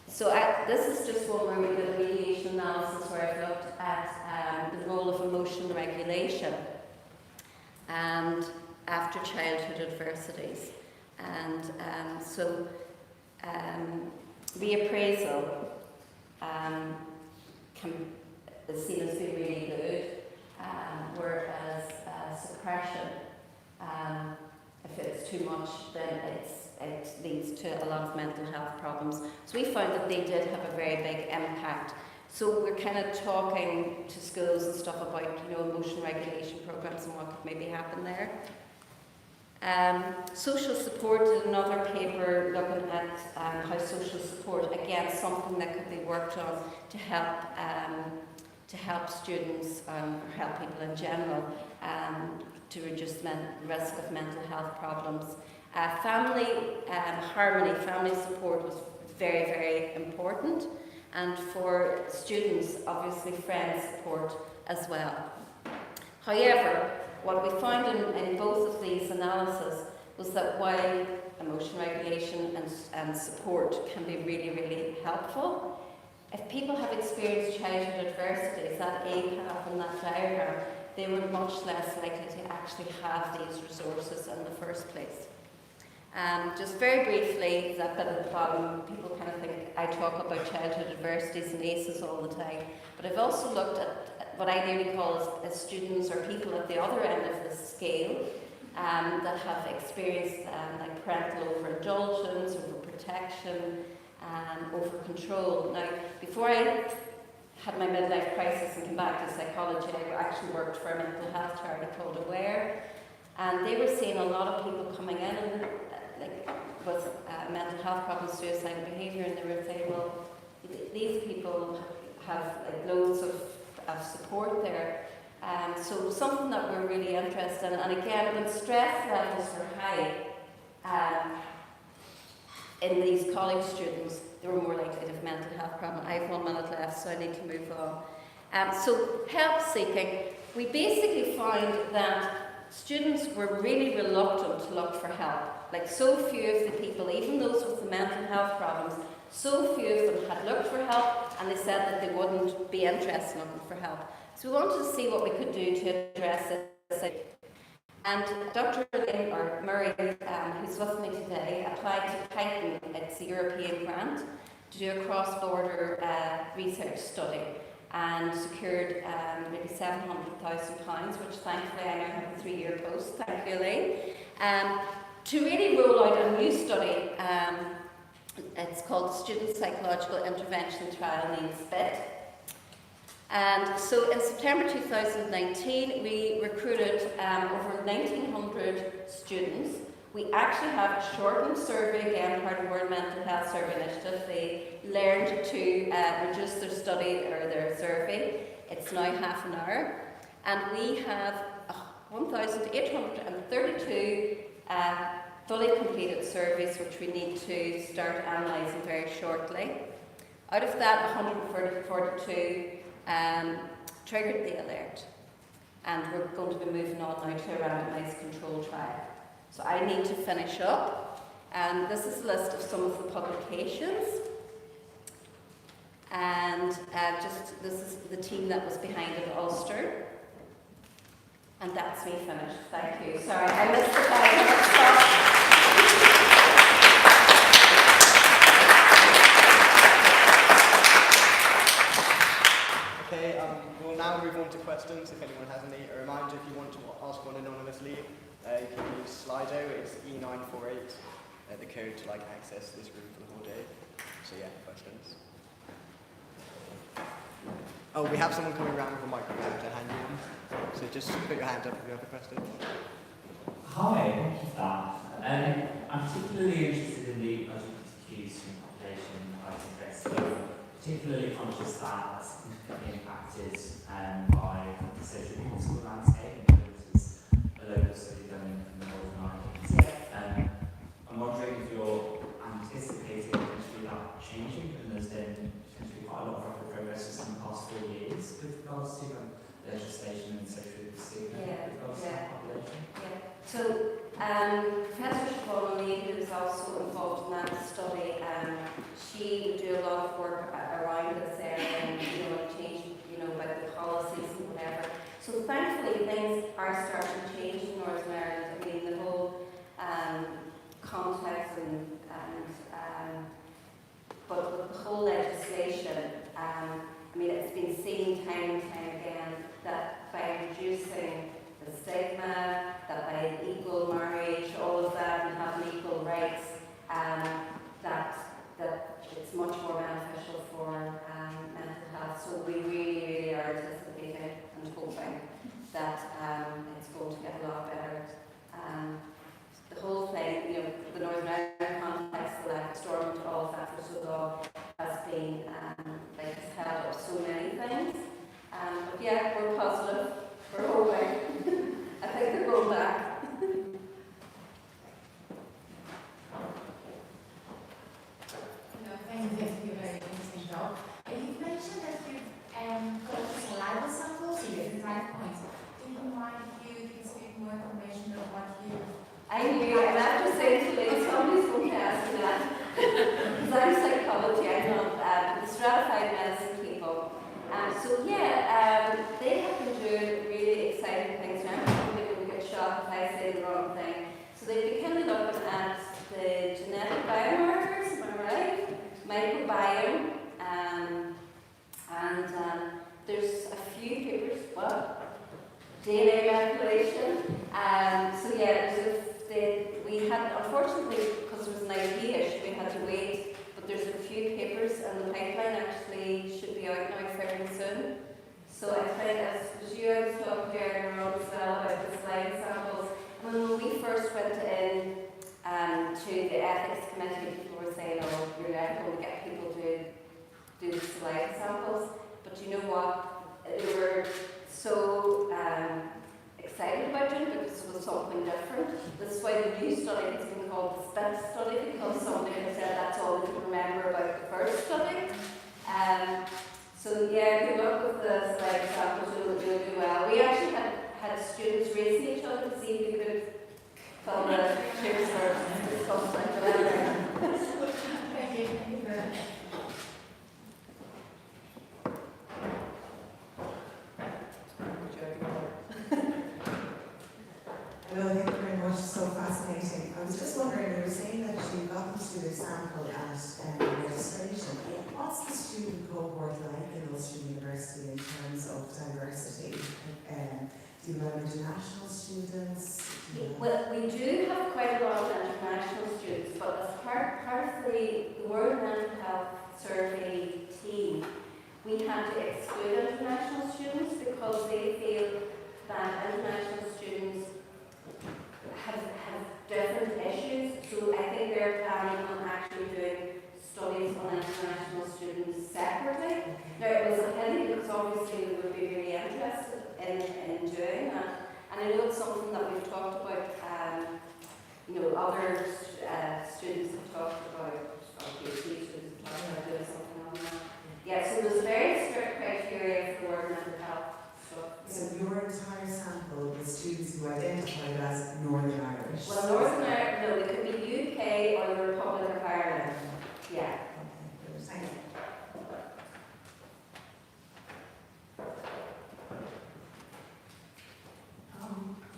So this is just one where we did a mediation analysis where I've looked at the role of emotional regulation and after childhood adversities. And reappraisal is seen as being really good, whereas suppression, if it's too much, then it leads to a lot of mental health problems. So we found that they did have a very big impact. So we're kind of talking to schools and stuff about, emotion regulation programs and what could maybe happen there. Social support is another paper looking at how social support, again, something that could be worked on to help to help students or help people in general to reduce the risk of mental health problems. Family harmony, family support was very, very important, and for students, obviously friend support as well. However, what we found in both of these analyses was that while emotion regulation and support can be really, really helpful, if people have experienced childhood adversities, that ACAP and that diagram, they were much less likely to actually have these resources in the first place. Just very briefly, that bit at the bottom, people kind of think I talk about childhood adversities and ACEs all the time, but I've also looked at what I nearly call as students or people at the other end of the scale that have experienced like parental overindulgence, overprotection, over control. Now, before I had my midlife crisis and came back to psychology, I actually worked for a mental health charity called Aware, and they were seeing a lot of people coming in and, with mental health problems, suicidal behaviour, and they were saying, well, these people have loads of support there. So something that we're really interested in, and again, when stress levels were high, in these college students, they were more likely to have mental health problems. I have 1 minute left, so I need to move on. So help seeking, we basically found that students were really reluctant to look for help. Like so few of the people, even those with the mental health problems, so few of them had looked for help, and they said that they wouldn't be interested in looking for help. So we wanted to see what we could do to address this. And Dr. Murray, who's with me today, applied to Titan. It's a European grant to do a cross-border research study, and secured maybe £700,000, which thankfully I now have a 3-year post, thank you, Elaine, to really roll out a new study. It's called the Student Psychological Intervention Trial, named SPIT. And so in September 2019, we recruited over 1,900 students. We actually have a shortened survey, again, part of World Mental Health Survey Initiative. They learned to reduce their study or their survey. It's now half an hour. And we have 1,832 fully completed surveys, which we need to start analysing very shortly. Out of that, 142 triggered the alert. And we're going to be moving on now to a randomised control trial. So I need to finish up, and this is a list of some of the publications, and this is the team that was behind it, Ulster, and that's me finished. Thank you. Sorry, I missed the time. Okay, we'll now move on to questions if anyone has any. A reminder, if you want to ask one anonymously, you can use Slido. It's E948, the code to access this room for the whole day. So yeah, questions. Oh, we have someone coming around with a microphone to hand you one. So just put your hand up if you have a question. Hi, thank you for that. I'm particularly interested in the LGBTQ student population I interest, particularly conscious that that's significantly impacted by the social and political landscape, and this is a local study done in the Northern Ireland. I'm wondering if you're anticipating potentially that changing, and there's been potentially quite a lot of rapid progress just in the past 4 years with regards to legislation and social stigma with regards to that population. So, Professor Siobhan O'Neill, who is also involved in that study, she would do a lot of work around this area and change, about the policies and whatever. So thankfully things are starting to change in Northern Ireland. I mean, the whole context but with the whole legislation, it's been seen time and time again that by reducing the stigma, that by equal marriage, all of that, and having equal rights, that it's much more beneficial for mental health. So we really, really are anticipating and hoping that it's going confirmation of what you... I knew, and after saying today, somebody's going to ask me that. Because I'm psychology, I'm not the stratified medicine people. So yeah, they have been doing really exciting things now. Somebody will get shot if I say the wrong thing. So they've been kind of looking at the genetic biomarkers, am I right? Microbiome, and there's a few papers, DNA methylation. So yeah, we had, unfortunately, because it was an IP issue, we had to wait, but there's a few papers and the pipeline actually should be out now fairly soon. So I think, as you guys talked earlier on as well about the slide samples, when we first went in to the ethics committee, people were saying, oh, you're ethical to get people to do the slide samples. But you know what? They were so excited about it because it was something different. This is why the new study has been called the SPIT study, because somebody had said that's all they could remember about the first study. So yeah, good luck with the slide samples, you'll do well. We actually had students racing each other to see who could fill the chairs or discuss like whatever. Thank you very much. Hello, thank you very much. So fascinating. I was just wondering, you were saying that you got them to do a sample at registration. What's the student cohort like in Ulster University in terms of diversity? Do you have international students? Well, we do have quite a lot of international students, but as part of the World Mental Health Survey team, we had to exclude international students because they feel that international students have different issues. So I think they're planning on actually doing studies on international students separately. Now it was a pity because obviously we would be really interested in doing that. And I know it's something that we've talked about, other students have talked about, or PhD students have talked about doing something on that. Yeah, so there's very strict criteria for mental health stuff. So your entire sample is students who identified as Northern Irish? Well, Northern Ireland, no, it could be UK or the Republic of Ireland. Yeah. Thank you.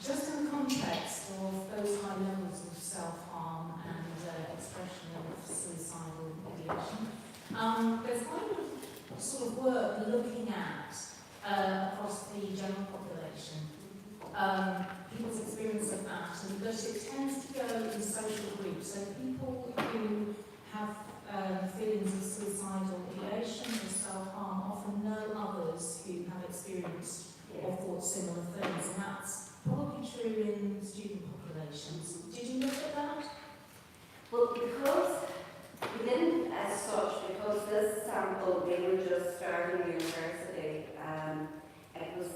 Just in the context of those high levels of self-harm and expression of suicidal ideation, there's quite a lot of sort of work looking at across the general population, people's experience of that, and that it tends to go in social groups. So people who have feelings of suicidal ideation or self-harm often know others who have experienced or thought similar things, and that's probably true in student populations. Did you look at that? Well, because we didn't as such, because this sample, they were just starting university, it was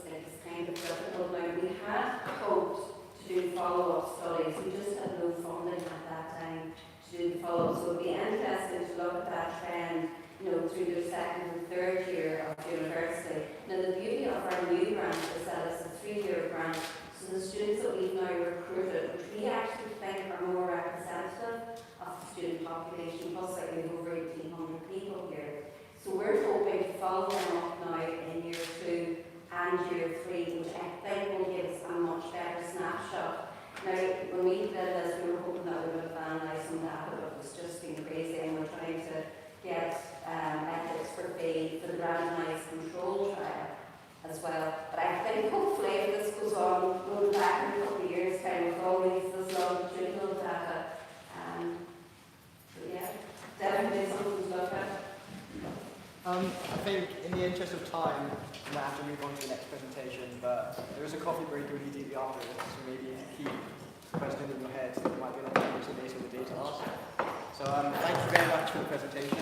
kind of difficult. Now, we had hoped to do follow-up studies, we just had no funding at that time to do the follow-up, so it would be interesting to look at that trend, through their second and third year of university. Now, the beauty of our new grant is that it's a 3-year grant, so the students that we've now recruited, which we actually think are more representative of the student population, plus like we have over 1,800 people here. So we're hoping to follow them up now in year 2 and year 3, which I think will give us a much better snapshot. Now, when we did this, we were hoping that we would have analysed some data, but it's just been crazy, and we're trying to get ethics for the randomised control trial as well. But I think hopefully if this goes on, we'll be back in a couple of years' time with all this longitudinal data. So yeah, definitely something to look at. I think in the interest of time, we might have to move on to the next presentation, but there is a coffee break immediately after this, so maybe if you keep the question in your head, there might be enough time to later the data ask. So thank you very much for the presentation.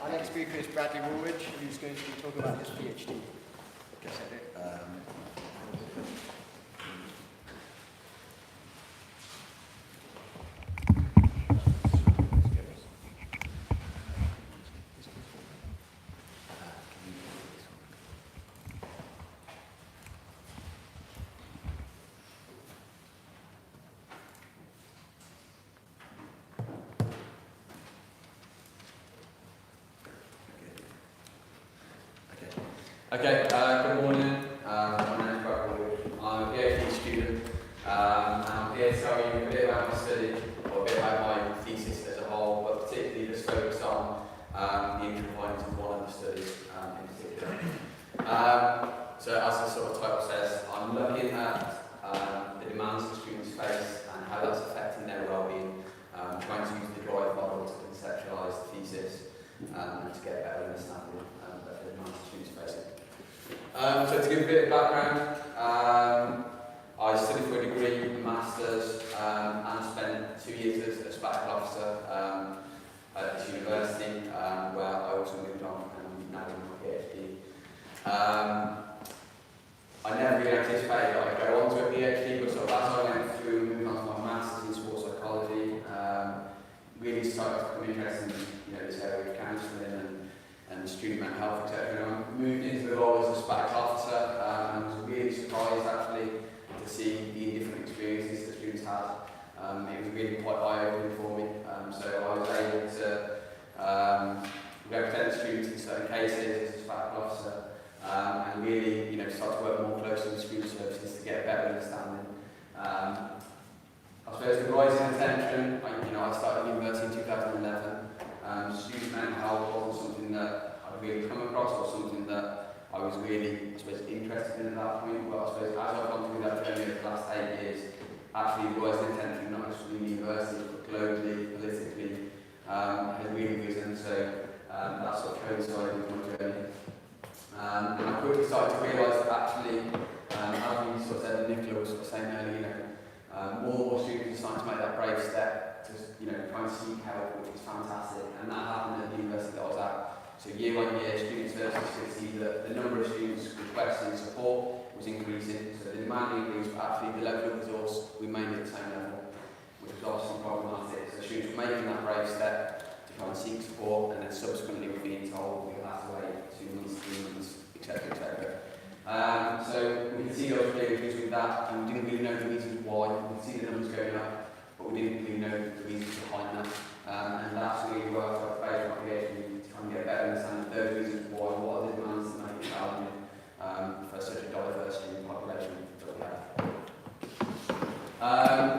Our next speaker is Bradley Woolridge, who's going to be talking about his PhD. Yes, I do. Okay, good morning. My name is Brad. I'm a PhD student, and I'm here to tell you a bit about my study, or a bit about my thesis as a whole, but particularly just focus on the entry points of one of the studies in particular. So as the sort of title says, I'm looking at the demands that students face and how that's affecting their well-being, trying to use the drive model to conceptualise the thesis and to get a better understanding of the demands that students facing. So to give a bit of background, I studied for a degree, a master's, and spent 2 years as a sabbatical officer at this university, where I also moved on and now doing my PhD. I never really anticipated that I'd go on to a PhD, but sort of as I went through and moved on to my master's in sports psychology, really started to become interested in this area of counselling and student mental health, etc. And I moved into the role as a sabbatical officer, and I was really surprised actually to see the different experiences that students had. It was really quite eye-opening for me. So I was able to represent students in certain cases as a sabbatical officer, and really, start to work more closely with student services to get a better understanding. I suppose the rising attention, I started university in 2011. Student mental health wasn't something that I'd really come across or something that I was really, interested in at that point. But I suppose as I've gone through that journey over the last 8 years, actually the rising attention, not just from the university, but globally, politically, has really risen. So that sort of coincided with my journey. And I quickly started to realise that actually, as we sort of said, Nicola was sort of saying earlier, more and more students are starting to make that brave step to try and seek help, which is fantastic. And that happened at the university that I was at. So year on year, student services could see that the number of students requesting support was increasing. So the demand increased, but actually the level of resource remained at the same level, which was obviously problematic. So students were making that brave step to try and seek support, and then subsequently were being told we'll have to wait 2 months, 3 months, etc., etc. So we could see those clear issues with that, and we didn't really know the reasons why. We could see the numbers going up, but we didn't really know the reasons behind that. And that's really where I started based on my PhD to kind of get a better understanding of those reasons why, what are the demands that make it challenging for such a diverse student population that we have.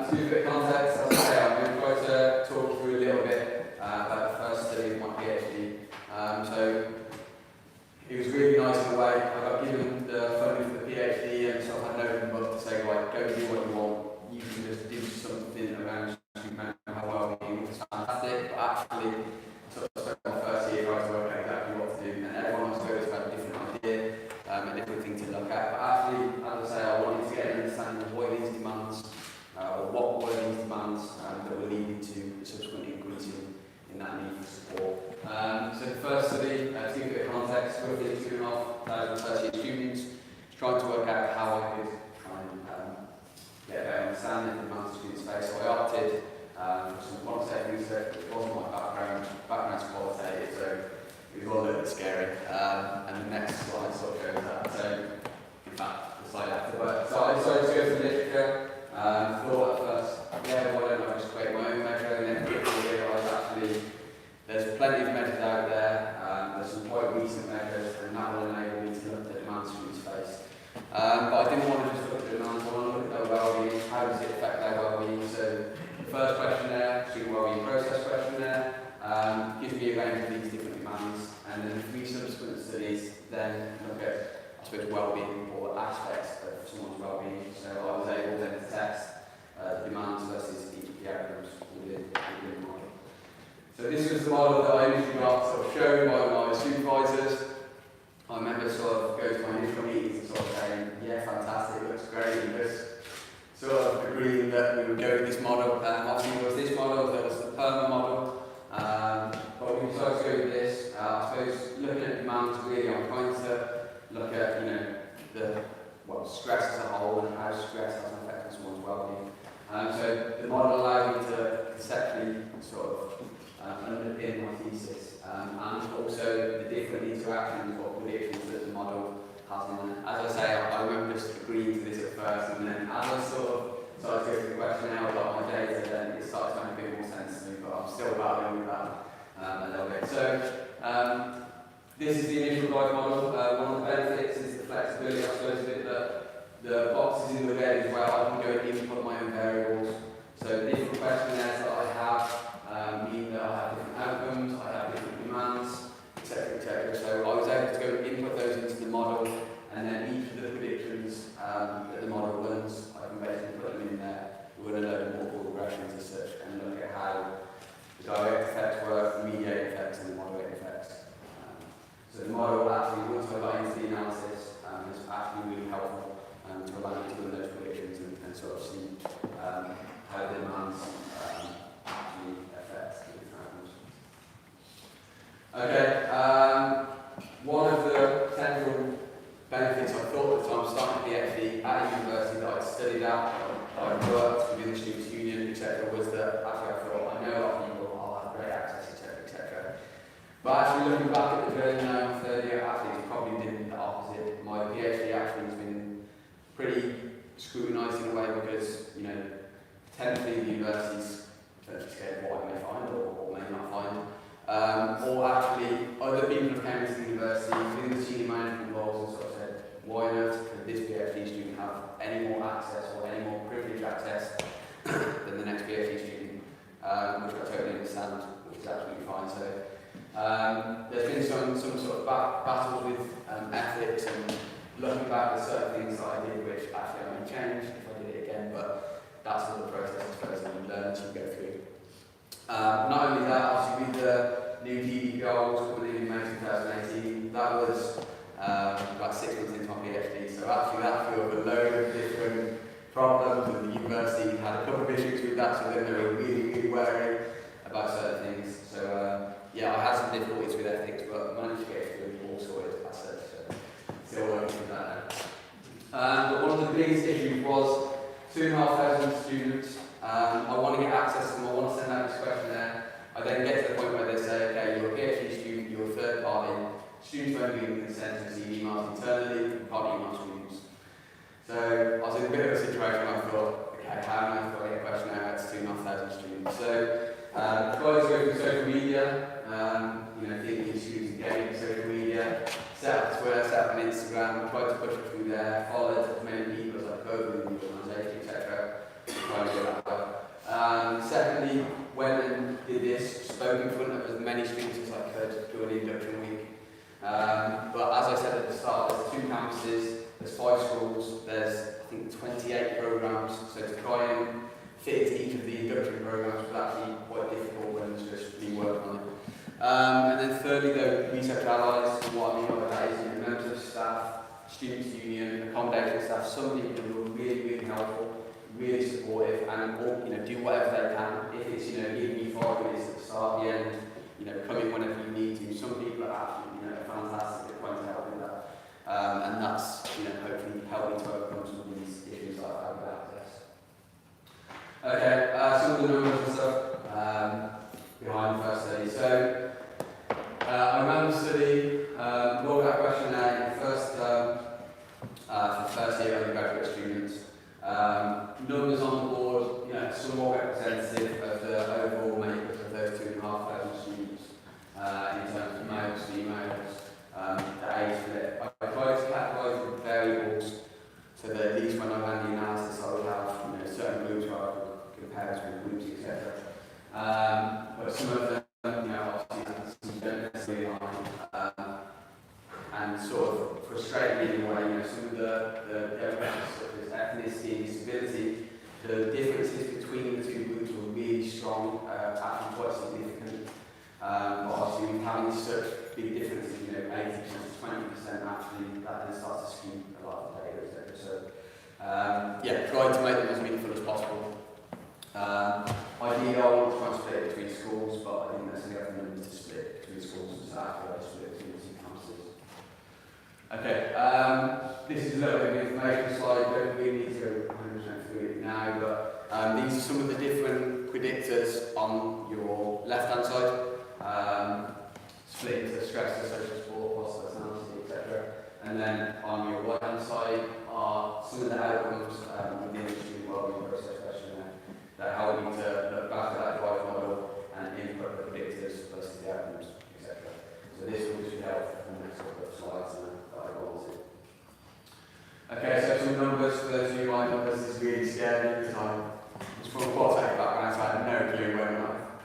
To give a bit of context, as I say, I'm going to try to talk through a little bit about the first study of my PhD. So it was really nice in a way. I got given the funding for the PhD and sort of had an open book to say, right, go do what you want. You can just do something around student mental health well-being, which is fantastic. But actually, sort of spent my first year trying to work out exactly what to do, and everyone I suppose had a different idea, a different thing to look at. But actually, as I say, I wanted to get an understanding of what these demands, or what were these demands that were leading to the subsequent increase in that need for support. So the first study, to give a bit of context, roughly 2,500 first-year students, trying to work out how I could try and get a better understanding of the demands students face. So I opted for some quantitative research, which wasn't my background. Background's qualitative, so it was all a little bit scary. And the next slide sort of shows that. So, in fact, the slide after. But so I decided to go to literature. Thought at first, why don't I just create my own measure, and then quickly realised actually there's plenty of measures out there. There's some quite recent measures, and that will enable me to look at the demands students face. But I didn't want to just look at the demands, I want to look at their well-being, how does it affect their well-being. So the first questionnaire, student well-being process questionnaire, gives me a range of these different demands, and then 3 subsequent studies then look at, I suppose, well-being or aspects of someone's well-being. So I was able then to test demands versus each of the outcomes within the model. So this was the model that I initially got sort of shown by my supervisors. I remember sort of going to my initial meetings and sort of saying, yeah, fantastic, looks great, and just sort of agreeing that we would go with this model. Obviously there was this model, there was the PERMA model, but we decided to go with this. I suppose looking at demands really, I'm trying to look at, the stress as a whole and how stress has an effect on someone's well-being. So the model allowed me to conceptually sort of underpin my thesis, and also the different interactions or predictions that the model has in there. As I say, I remember just agreeing to this at first, and then as I sort of started to go through the questionnaire, I got my data, then it started to make a bit more sense to me, but I'm still battling with that a little bit. So this is the initial guide model. One of the benefits the boxes in the red as well, I can go and input my own variables. So the different questionnaires that I have mean that I have different outcomes, I have different demands, etc., etc. So I was able to go and input those into the model, and then each of the predictions that the model runs, I can basically put them in there, run a load of multiple regressions as such, and look at how the direct effects work, the mediate effects, and the moderate effects. So the model actually, once I got into the analysis, is actually really helpful to allow me to run those predictions and sort of see how the demands actually affect the different outcomes. Okay, one of the technical benefits I thought at the time starting a PhD at a university that I'd studied at, I'd worked within the Students' Union, etc., was that actually I thought, I know a lot of people, I'll have great access, etc., etc. But actually looking back at the journey now, I'm 30 year actually it's probably been the opposite. My PhD actually has been pretty scrutinised in a way because, you know, technically the university's potentially scared of what I may find or may not find. Or actually, other people have come into the university, within the senior management roles, and sort of said, why on earth could this PhD student have any more access or any more privileged access than the next PhD student, which I totally understand, which is absolutely fine. So there's been some sort of battles with ethics and looking back at certain things that I did, which actually I may change if I did it again, but that's another process, I suppose, that you learn as you go through. Not only that, obviously with the new DD goals coming in May 2018, that was about 6 months into my PhD, so actually that filled a load of different problems, and the university had a couple of issues with that, so then they were really, really wary about certain things. So yeah, I had some difficulties with ethics, but managed to get it through all sorted as such, so still working through that now. But one of the biggest issues was 2,500 students. I want to get access to them, I want to send out this questionnaire. I then get to the point where they say, okay, you're a PhD student, you're a third party, students won't be given consent to receive emails internally, you can't email students. So I was in a bit of a situation where I thought, okay, how am I going to get a questionnaire out to 2,500 students? So tried to go through social media, thinking students engaging with social media, set up Twitter, set up an Instagram, tried to push it through there, followed as many people as I could within the organisation, etc. Trying to do that well. Secondly, went and did this, spoke in front of as many students as I could during the induction week. But as I said at the start, there's 2 campuses, there's 5 schools, there's I think 28 programmes, so to try and fit into each of the induction programmes was actually quite difficult when there's just me working on it. And then thirdly, though, research allies, and what I mean by that is members of staff, students' union, accommodation staff, some people who are really, really helpful, really supportive, and do whatever they can. If it's giving you 5 minutes at the start, the end, come in whenever you need to. Some people are absolutely fantastic at trying to help with that, and that's hopefully helping to overcome some of these issues that I've had with access. Okay, some of the numbers and stuff behind the first study. So I ran the study, rolled out questionnaire in the first term for first year undergraduate students. Numbers on the board, somewhat representative of the overall makeup of those 2,500 students in terms of males, females, the age split. I tried to categorise the variables so that at least when I ran the analysis I would have certain groups where I could compare with groups, etc. But some of them, obviously, some don't necessarily align, and sort of frustrating in a way. Some of the demographics such as ethnicity and disability, the differences between the 2 groups were really strong, actually quite significant. But obviously, with having such big differences, 80% to 20%, actually, that then starts to skew a lot of the data, etc. So, yeah, tried to make them as meaningful as possible. Ideally, I want to try and split it between schools, but I didn't necessarily have the numbers to split between schools, and so I split between the 2 campuses. Okay, this is a little bit of an information slide. I don't really need to go 100% through it now, but these are some of the different predictors on your left-hand side, split into stress, social support, personality, etc. And then on your right-hand side are some of the outcomes within the student wellbeing process questionnaire that help you to look back at that drive model and input the predictors versus the outcomes, etc. So this will just be helpful for the next couple of slides that I go on to. Okay, so some numbers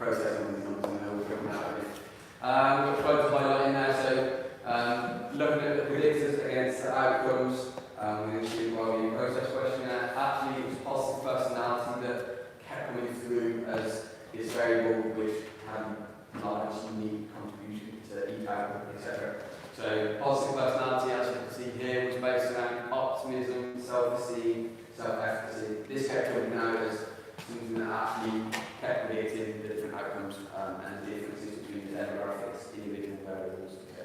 processing these numbers and how we're coming out of it. We've tried to highlight in there, so looking at the predictors against the outcomes within the student wellbeing process questionnaire, actually it was positive personality that kept coming through as this variable which had large unique contribution to each outcome, etc. So positive personality, as you can see here, was based around optimism, self-esteem, self-efficacy. This kept coming out as something that actually kept predicting the different outcomes and the differences between the demographics, individual variables, etc.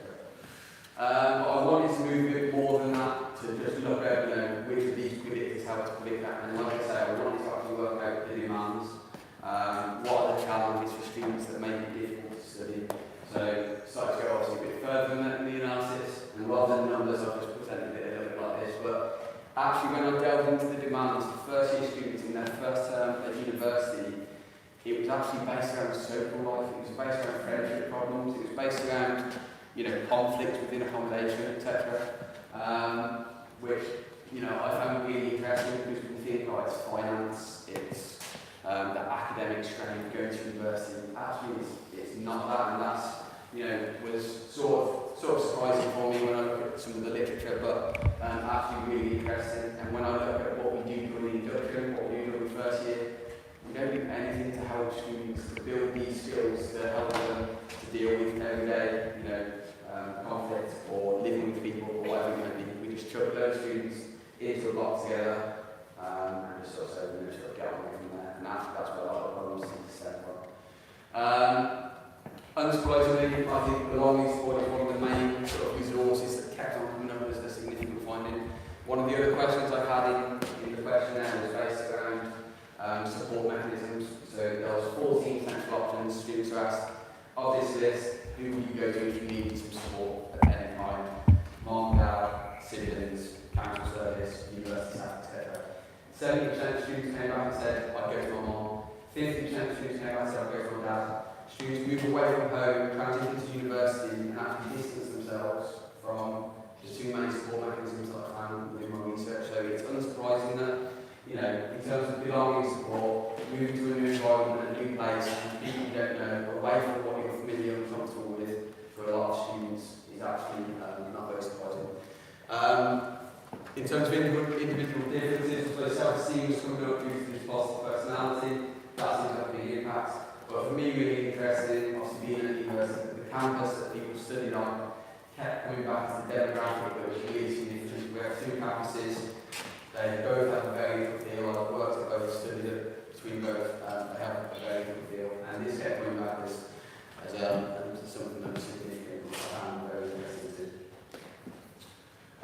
But I wanted to move a bit more than that to just look at, which of these predictors help to predict that. And like I say, I wanted to actually work out the demands. What are the challenges for students that make it difficult to study? So, started to go obviously a bit further than that in the analysis, and rather than numbers, I've just presented it a little bit like this. But actually, when I delved into the demands for first year students in their first term at university, it was actually based around social life, it was based around friendship problems, it was based around conflict within accommodation, etc. Which I found really interesting because we think, it's finance, it's the academic strain of going to university. Actually, it's not that, and that's was sort of surprising for me when I look at some of the literature, but actually really interesting. And when I look at what we do for the induction, what we do for the first year, we don't do anything to help students to build these skills to help them to deal with everyday, conflict or living with people or whatever it may be. We just chuck those students into a block together and just sort of say, get on from there. And that's where a lot of problems seem to stem from. Unsurprisingly, I think belonging support is one of the main sort of resources that kept on coming up as a significant finding. One of the other questions I had in the questionnaire was based around support mechanisms. So there was 14 potential options. Students were asked, of this list, who would you go to if you needed some support at any time? Mom, dad, siblings, council service, university staff, etc. 70% of students came back and said, I'd go to my mom. 50% of students came back and said, I'd go to my dad. Students moved away from home, transitioned to university, and actually distanced themselves from the two main support mechanisms that I found within my research. So it's unsurprising that, in terms of belonging support, moving to a new environment, a new place, and people you don't know, away from what you're familiar and comfortable with, for a lot of students, is actually not very surprising. In terms of individual differences, so self-esteem is coming up due to this positive personality, that seems to have a big impact. But for me, really interesting, obviously being at university, the campus that people studied on kept coming back to the demographic that was really significant. We have two campuses, they both have a very good feel. I've worked at both, studied between both, they have a very good feel. And this kept coming back as something that was significant, which I found very interesting too.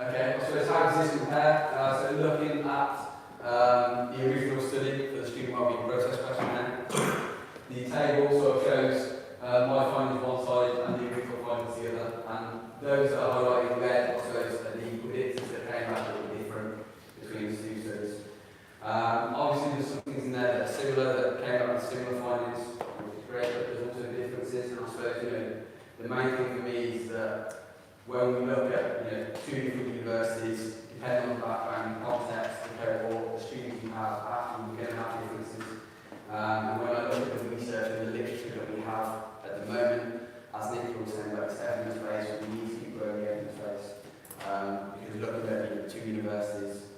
Okay, so how does this compare? So looking at the original study for the student wellbeing process questionnaire, the table sort of shows my findings one side and the original findings the other, and those that are highlighted in red, I suppose, are the predictors that came back that were different between the two studies. Obviously there's some things in there that are similar, that came back with similar findings, which is great, but there's also differences, and I suppose, the main thing for me is that when we look at, two different universities, depending on the background, context, and cohort, the students you have, actually we're going to have differences. And when I look at the research and the literature that we have at the moment, as Nick was saying about evidence base, we need to keep growing the evidence base. Because looking at two universities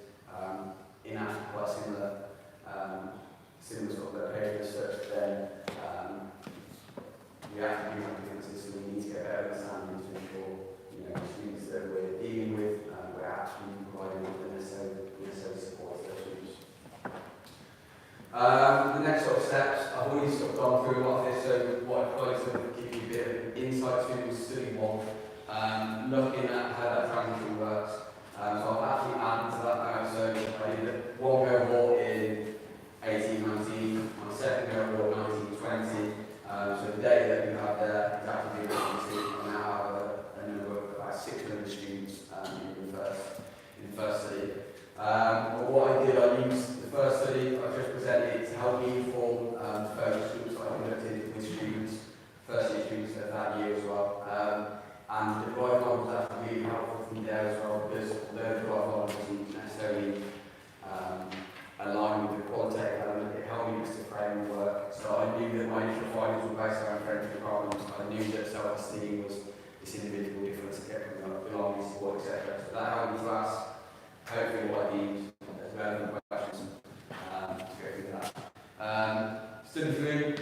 in actually quite similar sort of location research, then we have to do differences, so we need to get better understanding to ensure the students that we're dealing with, we're actually providing the necessary support to those students. The next sort of steps, I've already sort of gone through a lot of this, so what I'd like to give you a bit of insight to is study one, looking at how that transition works. So I've actually added to that now, so I did one cohort in 1819, my second cohort 1920, so the data that you have there is actually the I now have a number of about 600 students in the first study. But what I did, I used the first study I just presented to help me inform focus groups that I conducted with students, first year students of that year as well. And the derived model was actually really helpful from there as well, because although the derived model wasn't necessarily aligned with the qualitative element, it helped me just to frame the work. So I knew that my initial findings were based around parental problems. I knew that self-esteem was this individual difference that kept coming up, belonging, support, etc. So that helped me to ask, hopefully, what I deemed as relevant questions to go through that. Study through,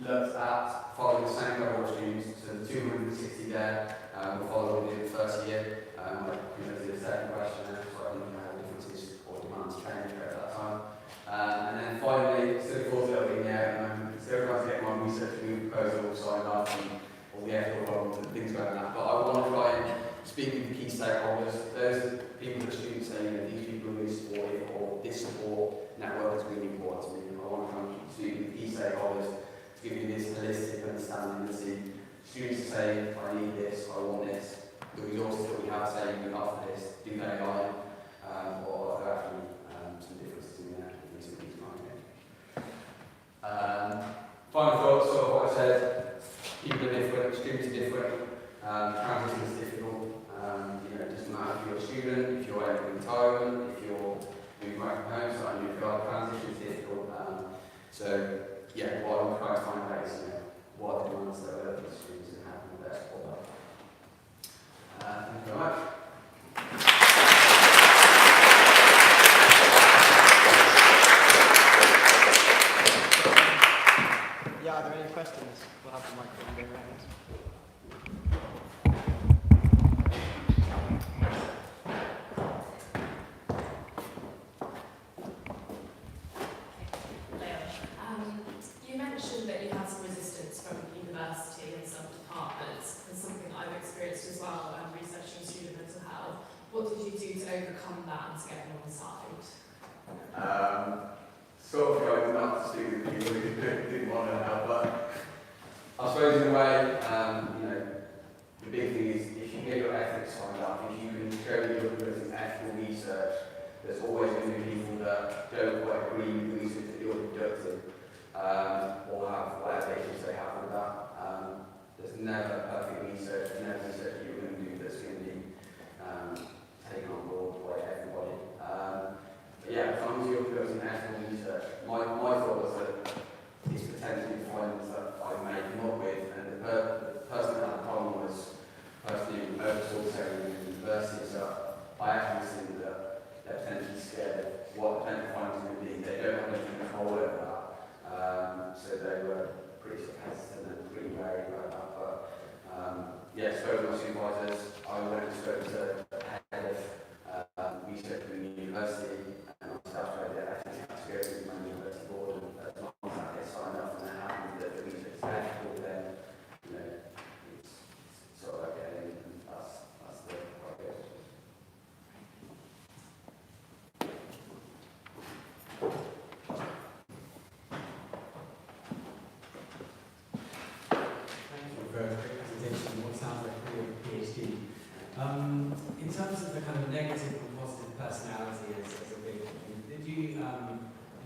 looked at following the same cohort of students, so the 260 there were followed within the first year. I presented a second questionnaire, so I didn't know how differences or demands changed at that time. And then finally, study four's a little bit in the air at the moment. Still trying to get my research review proposal signed off and all the ethical problems and things like that. But I want to try and speak with the key stakeholders. Those are the people that students say, you know, these people are really supportive, or this support network is really important to me. I want to come and speak with the key stakeholders to give you this holistic understanding and see students say, I need this, I want this. The resources that we have say we offer this, do they align, or are there actually some differences in there? Final thoughts, sort of what I said, people are different, students are different, transition is difficult. You know, it doesn't matter if you're a student, if you're entering retirement, if you're moving back from home, starting a new job, transition is difficult. So, yeah, what I'm trying to find out is, you know, what are the demands that are relevant to students and how can we best support that. Thank you very much. Yeah, are there any questions? We'll have the microphone go around. You mentioned that you had some resistance from university and some departments, and something that I've experienced as well researching student mental health. What did you do to overcome that and to get them on side? Sort of going up to speak with people who didn't want to help, but I suppose in a way, you know, the big thing is if you get your ethics signed up, if you can show that you're doing some ethical research, there's always going to be people that don't quite agree with the research that you're conducting, or have whatever issues they have with that. There's never perfect research, there's never research that you're going to do that's going to be taken on board by everybody. But yeah, as long as you're conducting ethical research, my thought was that it's potentially findings that I may come up with, and the person that had the problem was a person who oversaw the ceremony at university, so I actually think that they're potentially scared of what potential findings would be. They don't have any control over that, so they were pretty hesitant and pretty wary about that. But yeah, spoke to my supervisors. I went and spoke to the head of research in the university, and I started to get ethics to go to my university board, and as long as that gets signed off and they're happy that the research is ethical, then you know it's sort of okay, and that's the way it goes. Thank you for a great presentation. What sounds like a PhD. In terms of the kind of negative and positive personality as a big thing, did you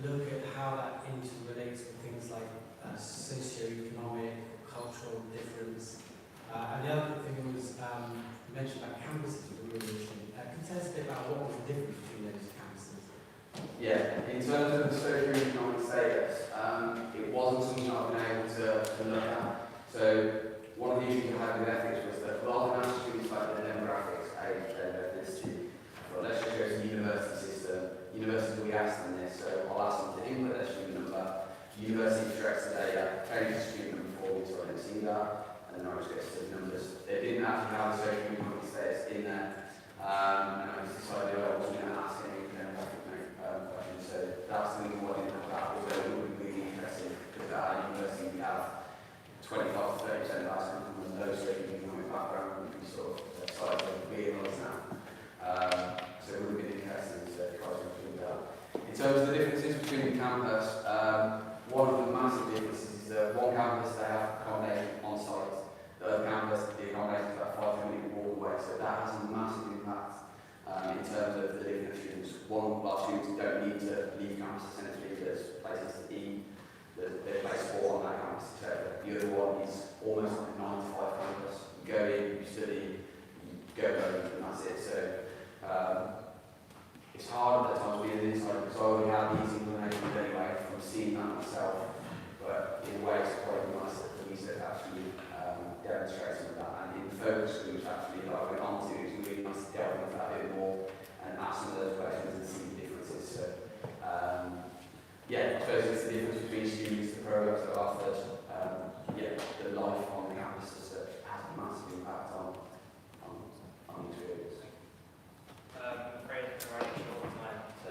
look at how that interrelates with things like socio-economic, cultural difference? And the other thing was you mentioned about campuses were really interesting. Can you tell us a bit about what was the difference between those campuses? Yeah, in terms of the socio-economic status, it wasn't something I've been able to look at. So one of the issues I had with ethics was that rather than ask students about their demographics, age, gender, ethnicity, but let's just go to the university system. Universities will be asked them this, so I'll ask them to input their student number. University extracts the data, changes the student number for me so I don't see that, and then I just get to the numbers. They didn't actually have the socio-economic status in there, and I decided I wasn't going to ask any demographic questions. So that's the reason why I didn't have that, although it would be really interesting, because at our university we have 25 to 30% of us come from a low socio-economic background, we can sort of start to realise that. So it would have been interesting to try to include that. In terms of the differences between the campus, one of the massive differences is that one campus they have accommodation on site, the other campus the accommodation is about 5 minutes walk away, so that has a massive impact in terms of the living of students. One, a lot of students don't need to leave campus essentially, there's places to eat, there's place sport on that campus, etc. The other one is almost like a 9 to 5 campus. You go in, you study, that myself, but in a way it's quite nice that the research actually demonstrates some of that. And in the focus groups actually that I went on to, it was really nice to delve into that a bit more and ask some of those questions and see the differences. So yeah, I suppose it's the difference between students, the programs that are offered, the life on the campus has a massive impact on the experience. I'm afraid we're running short of time. So.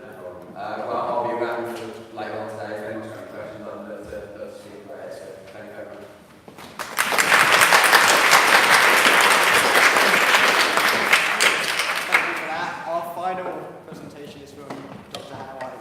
Well, I'll be around for later on today. If anyone's got any questions, I'd love to speak about it. So thank you very much. Thank you for that. Our final presentation is from Dr. Howard.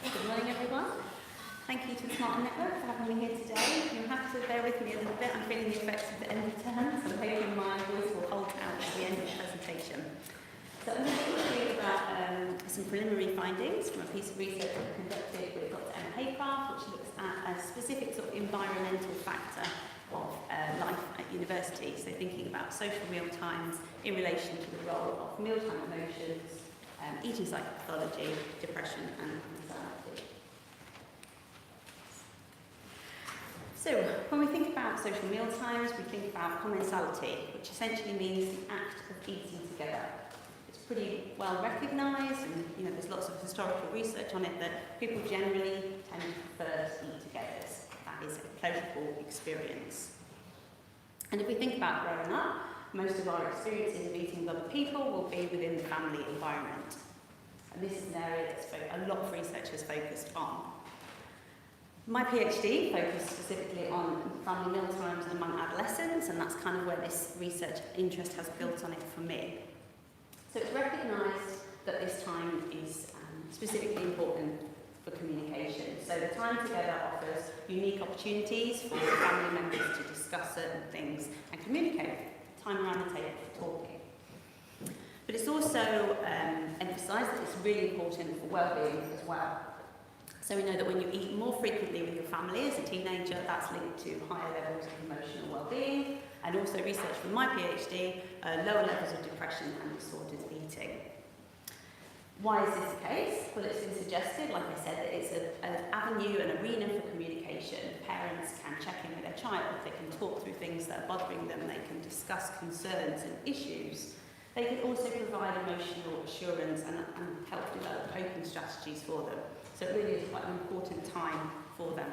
Good morning, everyone. Thank you to the SMaRteN Network for having me here today. You'll have to bear with me a little bit. I'm feeling the effects of the end of term, so I'm hoping my voice will hold out at the end of the presentation. So I'm going to talk to you about some preliminary findings from a piece of research that we conducted with Dr. Emma Haycraft, which looks at a specific sort of environmental factor of life at university. So thinking about social meal times in relation to the role of mealtime emotions, eating psychopathology, depression and anxiety. So when we think about social meal times, we think about commensality, which essentially means the act of eating together. It's pretty well recognised, and there's lots of historical research on it that people generally tend to prefer to eat together. That is a pleasurable experience. And if we think about growing up, most of our experiences of eating with other people will be within the family environment. And this is an area that a lot of research has focused on. My PhD focused specifically on family meal times among adolescents, and that's kind of where this research interest has built on it for me. So it's recognised that this time is specifically important for communication. So the time together offers unique opportunities for family members to discuss certain things and communicate. Time around the table for talking. But it's also emphasised that it's really important for well-being as well. So we know that when you eat more frequently with your family as a teenager, that's linked to higher levels of emotional well-being, and also research from my PhD, lower levels of depression and disordered eating. Why is this the case? Well, it's been suggested, like I said, that it's an avenue, an arena for communication. Parents can check in with their child, they can talk through things that are bothering them, they can discuss concerns and issues. They can also provide emotional assurance and help develop coping strategies for them. So it really is quite an important time for them.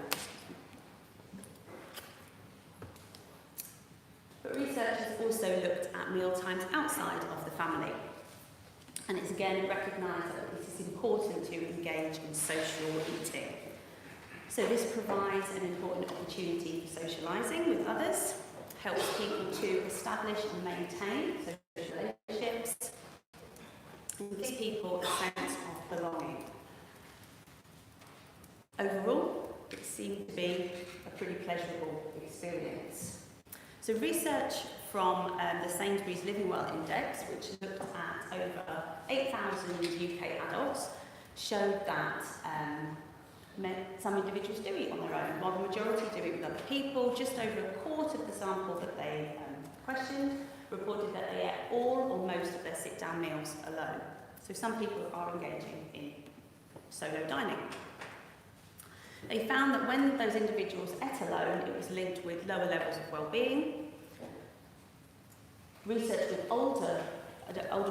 But research has also looked at meal times outside of the family. And it's again recognised that it is important to engage in social eating. So this provides an important opportunity for socialising with others, helps people to establish and maintain social relationships, and gives people a sense of belonging. Overall, it seemed to be a pretty pleasurable experience. So research from the Sainsbury's Living Well Index, which looked at over 8,000 UK adults, showed that some individuals do eat on their own, while the majority do eat with other people. Just over a quarter of the sample that they questioned reported that they ate all or most of their sit-down meals alone. So some people are engaging in solo dining. They found that when those individuals ate alone, it was linked with lower levels of well-being. Research with older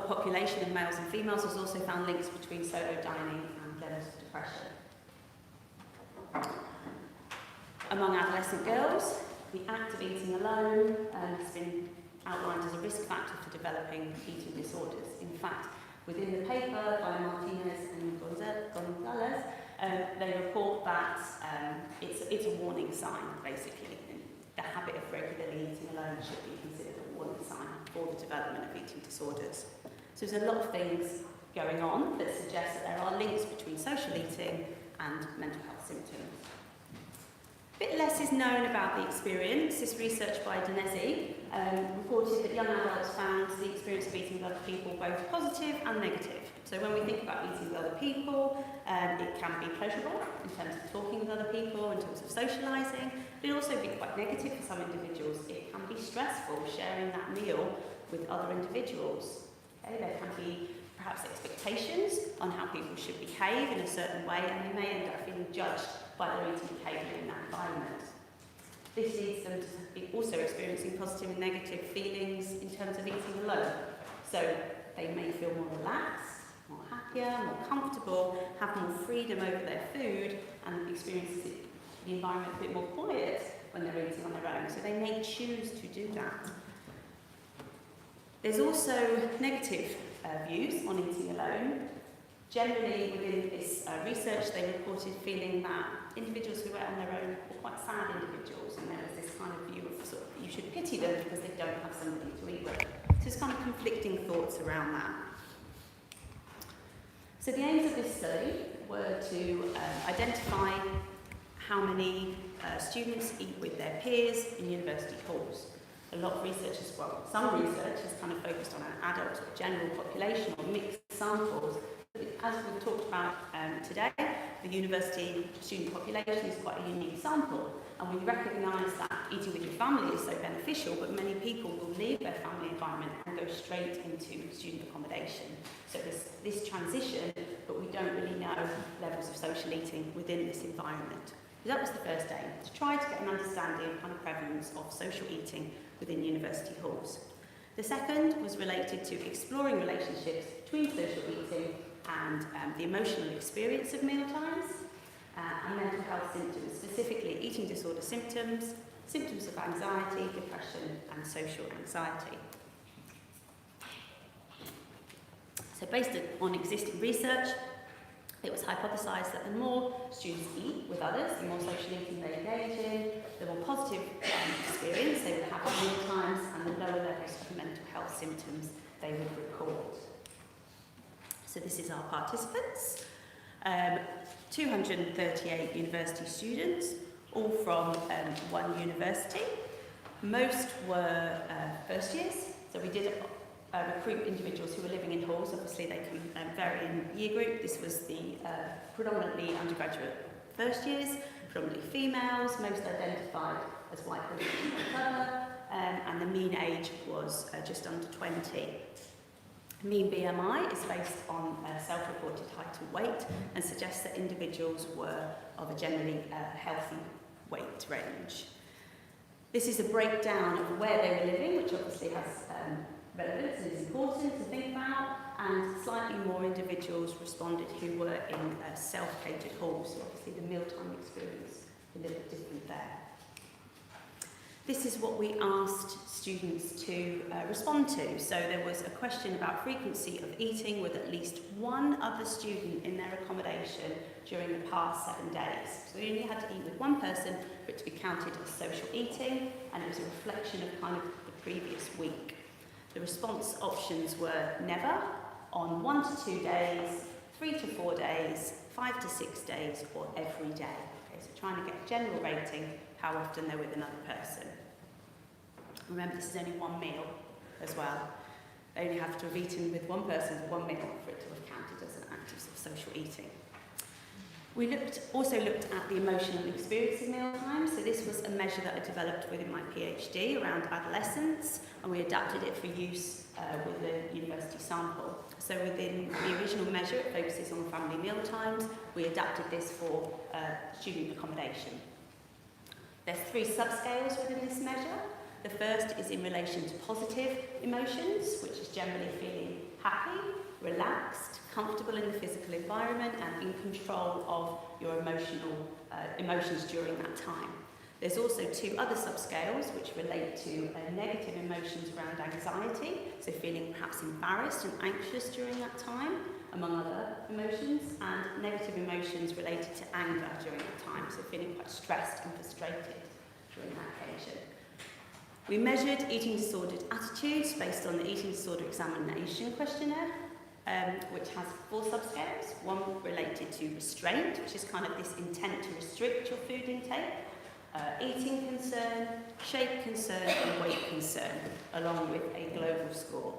population of males and females has also found links between solo dining and levels of depression. Among adolescent girls, the act of eating alone has been outlined as a risk factor for developing eating disorders. In fact, within the paper by Martinez and Gonzalez, they report that it's a warning sign, basically. The habit of regularly eating alone should be considered a warning sign for the development of eating disorders. So there's a lot of things going on that suggest that there are links between social eating and mental health symptoms. bit less is known about the experience. This research by Danesi reported that young adults found the experience of eating with other people both positive and negative. So when we think about eating with other people, it can be pleasurable in terms of talking with other people, in terms of socialising, but it also be quite negative for some individuals. It can be stressful sharing that meal with other individuals. Okay? There can be perhaps expectations on how people should behave in a certain way, and they may end up feeling judged by their eating behaviour in that environment. This leads them to be also experiencing positive and negative feelings in terms of eating alone. So they may feel more relaxed, more happier, more comfortable, have more freedom over their food, and experience the environment a bit more quiet when they're eating on their own. So they may choose to do that. There's also negative views on eating alone. Generally, within this research, they reported feeling that individuals who were on their own were quite sad individuals, and there was this kind of view of sort of, you should pity them because they don't have somebody to eat with. So it's kind of conflicting thoughts around that. So the aims of this study were to identify how many students eat with their peers in university halls. A lot of research as well, some research has kind of focused on an adult or general population or mixed samples. As we've talked about today, the university student population is quite a unique sample, and we recognise that eating with your family is so beneficial, but many people will leave their family environment and go straight into student accommodation. So there's this transition, but we don't really know levels of social eating within this environment. So that was the first aim, to try to get an understanding of kind of prevalence of social eating within university halls. The second was related to exploring relationships between social eating and the emotional experience of mealtimes and mental health symptoms, specifically eating disorder symptoms, symptoms of anxiety, depression and social anxiety. So based on existing research, it was hypothesised that the more students eat with others, the more social eating they engage in, the more positive experience they would have at meal times, and the lower levels of mental health symptoms they would record. So this is our participants, 238 university students, all from one university. Most were first years, so we did recruit individuals who were living in halls. Obviously they can vary in year group. This was the predominantly undergraduate first years, predominantly females, most identified as white women of colour, and the mean age was just under 20. Mean BMI is based on self-reported height and weight and suggests that individuals were of a generally healthy weight range. This is a breakdown of where they were living, which obviously has relevance and is important to think about, and slightly more individuals responded who were in self-catered halls, so obviously the mealtime experience is a little bit different there. This is what we asked students to respond to. So there was a question about frequency of eating with at least one other student in their accommodation during the past 7 days. So we only had to eat with one person for it to be counted as social eating, and it was a reflection of kind of the previous week. The response options were never, on 1 to 2 days, 3 to 4 days, 5 to 6 days, or every day. Okay, so trying to get a general rating, how often they're with another person. Remember, this is only one meal as well. They only have to have eaten with one person for one meal for it to have counted as an act of social eating. We also looked at the emotional experience of mealtime. So this was a measure that I developed within my PhD around adolescence, and we adapted it for use with the university sample. So within the original measure, it focuses on family mealtimes. We adapted this for student accommodation. There's 3 subscales within this measure. The first is in relation to positive emotions, which is generally feeling happy, relaxed, comfortable in the physical environment and in control of your emotions during that time. There's also 2 other subscales which relate to negative emotions around anxiety, so feeling perhaps embarrassed and anxious during that time, among other emotions, and negative emotions related to anger during that time, so feeling quite stressed and frustrated during that occasion. We measured eating disordered attitudes based on the Eating Disorder Examination Questionnaire, which has 4 subscales. One related to restraint, which is kind of this intent to restrict your food intake. eating concern, shape concern and weight concern, along with a global score.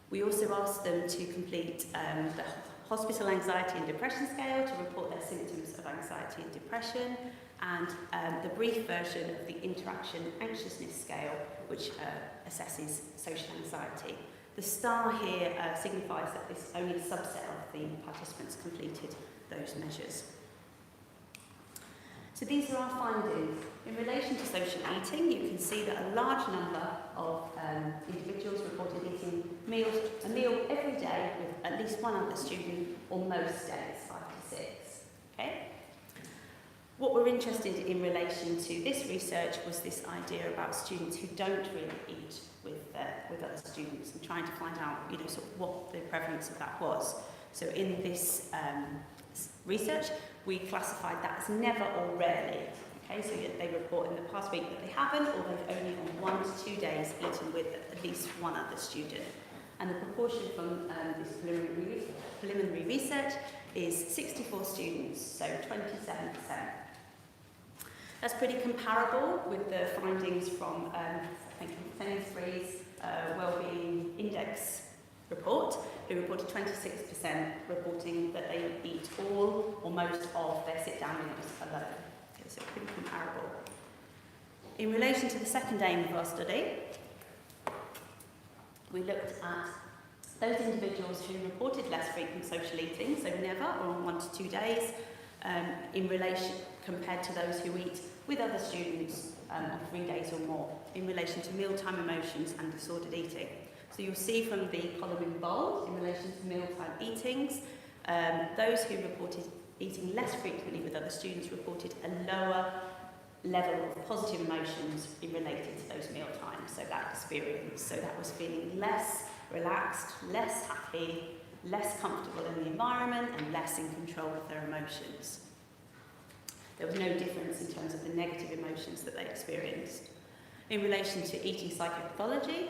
We also asked them to complete the Hospital Anxiety and Depression Scale to report their symptoms of anxiety and depression, and the brief version of the Interaction Anxiousness Scale, which assesses social anxiety. The star here signifies that this only a subset of the participants completed those measures. So these are our findings. In relation to social eating, you can see that a large number of individuals reported eating a meal every day with at least one other student, or most days, 5 to 6. Okay? What we're interested in relation to this research was this idea about students who don't really eat with other students, and trying to find out, sort of what the prevalence of that was. So in this research, we classified that as never or rarely. Okay, so they report in the past week that they haven't, or they've only on 1 to 2 days eaten with at least one other student. And the proportion from this preliminary research is 64 students, so 27%. That's pretty comparable with the findings from Sainsbury's Wellbeing Index report, who reported 26% reporting that they eat all or most of their sit-down meals alone. Okay, so pretty comparable. In relation to the second aim of our study, we looked at those individuals who reported less frequent social eating, so never or on 1 to 2 days, in relation compared to those who eat with other students on 3 days or more, in relation to mealtime emotions and disordered eating. So you'll see from the column in bold, in relation to mealtime eatings, those who reported eating less frequently with other students reported a lower level of positive emotions in related to those meal times, so that experience. So that was feeling less relaxed, less happy, less comfortable in the environment, and less in control of their emotions. There was no difference in terms of the negative emotions that they experienced. In relation to eating psychopathology,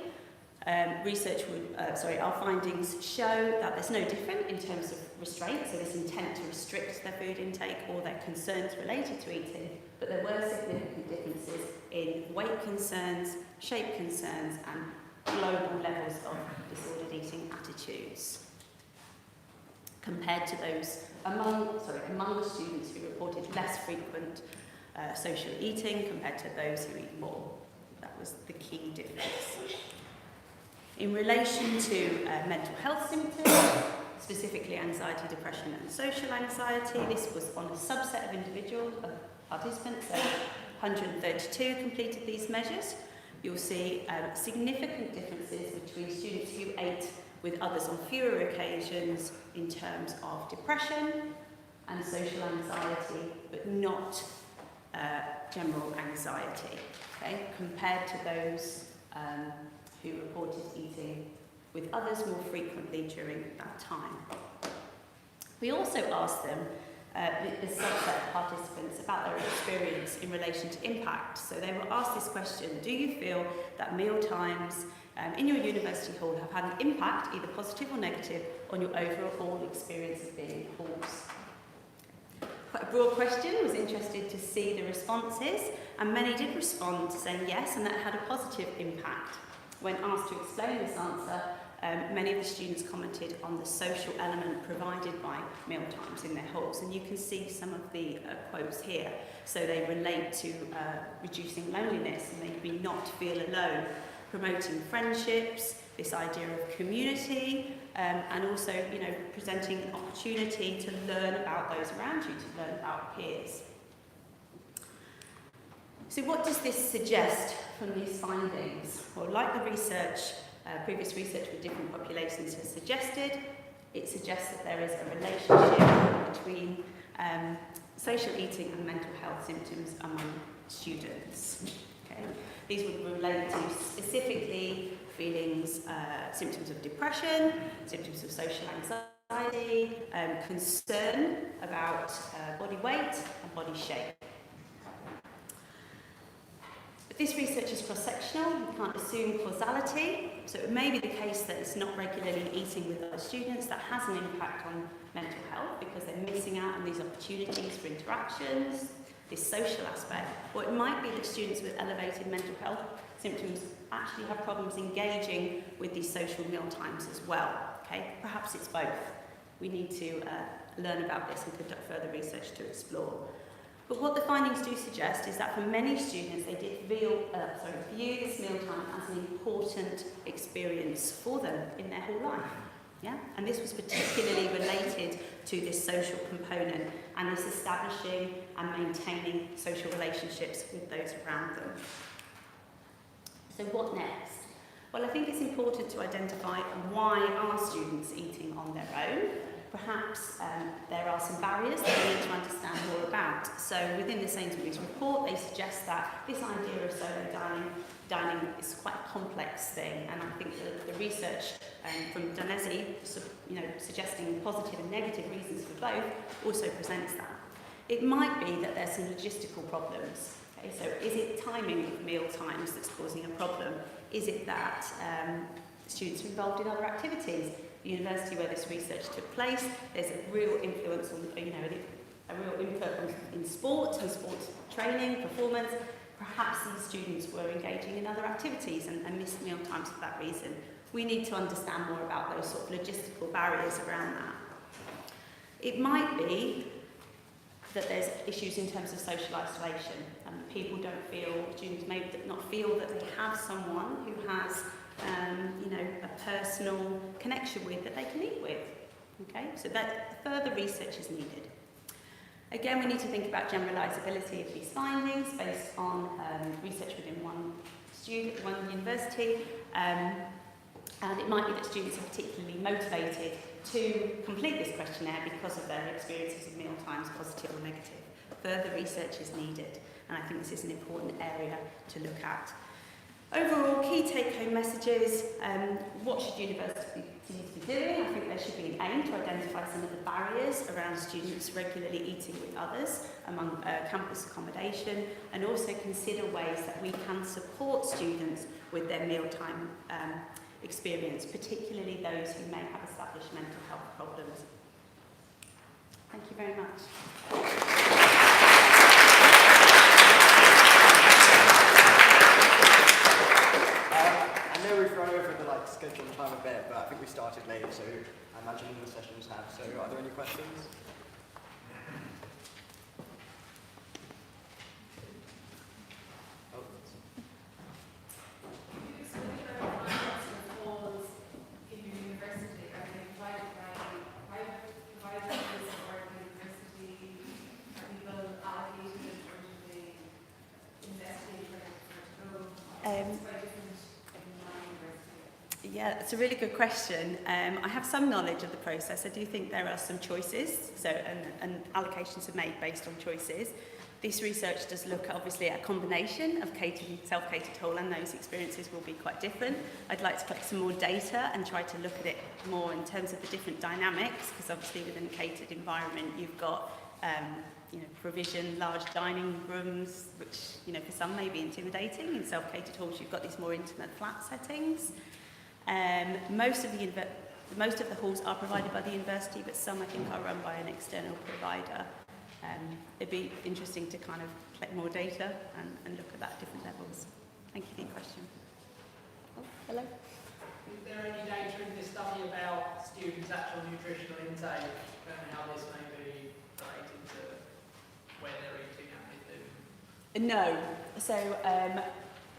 our findings show that there's no difference in terms of restraint, so this intent to restrict their food intake or their concerns related to eating, but there were significant differences in weight concerns, shape concerns, and global levels of disordered eating attitudes, compared to those among the students who reported less frequent social eating compared to those who eat more. That was the key difference. In relation to mental health symptoms, specifically anxiety, depression and social anxiety, this was on a subset of individual participants, so 132 completed these measures. You'll see significant differences between students who ate with others on fewer occasions in terms of depression and social anxiety, but not general anxiety, okay, compared to those who reported eating with others more frequently during that time. We also asked them, the subset of participants, about their experience in relation to impact. So they were asked this question: do you feel that meal times in your university hall have had an impact, either positive or negative, on your overall experience of being in halls? Quite a broad question. I was interested to see the responses, and many did respond to saying yes, and that had a positive impact. When asked to explain this answer, many of the students commented on the social element provided by mealtimes in their halls, and you can see some of the quotes here. So they relate to reducing loneliness and making me not feel alone, promoting friendships, this idea of community, and also, presenting an opportunity to learn about those around you, to learn about peers. So what does this suggest from these findings? Well, like the previous research with different populations has suggested, it suggests that there is a relationship between social eating and mental health symptoms among students. Okay? These would relate to specifically feelings, symptoms of depression, symptoms of social anxiety, concern about body weight and body shape. This research is cross-sectional, you can't assume causality, so it may be the case that it's not regularly eating with other students that has an impact on mental health because they're missing out on these opportunities for interactions. this social aspect. Or it might be that students with elevated mental health symptoms actually have problems engaging with these social meal times as well. Okay? Perhaps it's both. We need to learn about this and conduct further research to explore. But what the findings do suggest is that for many students, they did view this mealtime as an important experience for them in their whole life. Yeah? And this was particularly related to this social component and this establishing and maintaining social relationships with those around them. So what next? Well, I think it's important to identify why are students eating on their own. Perhaps there are some barriers that we need to understand more about. So within the Sainsbury's report, they suggest that this idea of solo dining is quite a complex thing, and I think the research from Danesi, suggesting positive and negative reasons for both, also presents that. It might be that there's some logistical problems. Okay, so is it timing of meal times that's causing a problem? Is it that students are involved in other activities? The university where this research took place, there's a real influence on, a real input in sport and sports training, performance. Perhaps these students were engaging in other activities and missed meal times for that reason. We need to understand more about those sort of logistical barriers around that. It might be that there's issues in terms of social isolation, and students may not feel that they have someone who has a personal connection with that they can eat with. Okay, so that further research is needed. Again, we need to think about generalisability of these findings based on research within one university, and it might be that students are particularly motivated to complete this questionnaire because of their experiences of meal times, positive or negative. Further research is needed, and I think this is an important area to look at. Overall, key take-home messages, what should universities be doing? I think there should be an aim to identify some of the barriers around students regularly eating with others among campus accommodation, and also consider ways that we can support students with their mealtime experience, particularly those who may have established mental health problems. Thank you very much. I know we've run over the scheduled time a bit, but I think we started late, so I imagine the sessions have. So are there any questions? Yeah, it's a really good question. I have some knowledge of the process. I do think there are some choices, and allocations are made based on choices. This research does look obviously at a combination of catered and self-catered hall, and those experiences will be quite different. I'd like to collect some more data and try to look at it more in terms of the different dynamics, because obviously within a catered environment you've got provision, large dining rooms, which for some may be intimidating. In self-catered halls you've got these more intimate flat settings. Most of the halls are provided by the university, but some I think are run by an external provider. It'd be interesting to kind of collect more data and look at that at different levels. Thank you for your question. Oh, hello. Is there any data in this study about students' actual nutritional intake and how this may be related to where they're eating and what they do? No. So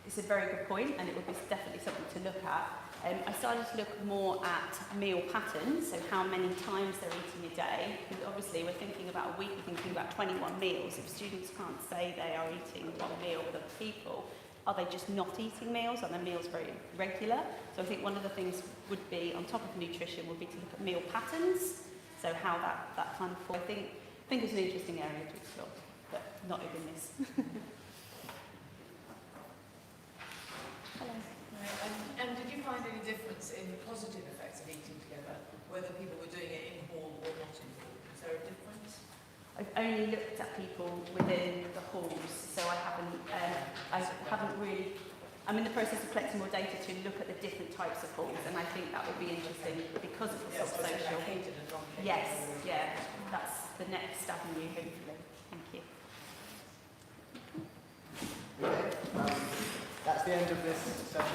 it's a very good point, and it would be definitely something to look at. I started to look more at meal patterns, so how many times they're eating a day. Because obviously we're thinking about a week, we're thinking about 21 meals. If students can't say they are eating one meal with other people, are they just not eating meals? Are their meals very regular? So I think one of the things would be, on top of nutrition, would be to look at meal patterns. So how that kind of, I think it's an interesting area to explore, but not even this. Hello. And did you find any difference in the positive effects of eating together, whether people were doing it in hall or not in hall? Is there a difference? I've only looked at people within the halls, so I haven't really. I'm in the process of collecting more data to look at the different types of halls, and I think that would be interesting because of the social. Yes, yeah, that's the next avenue, hopefully. Thank you. end of this session.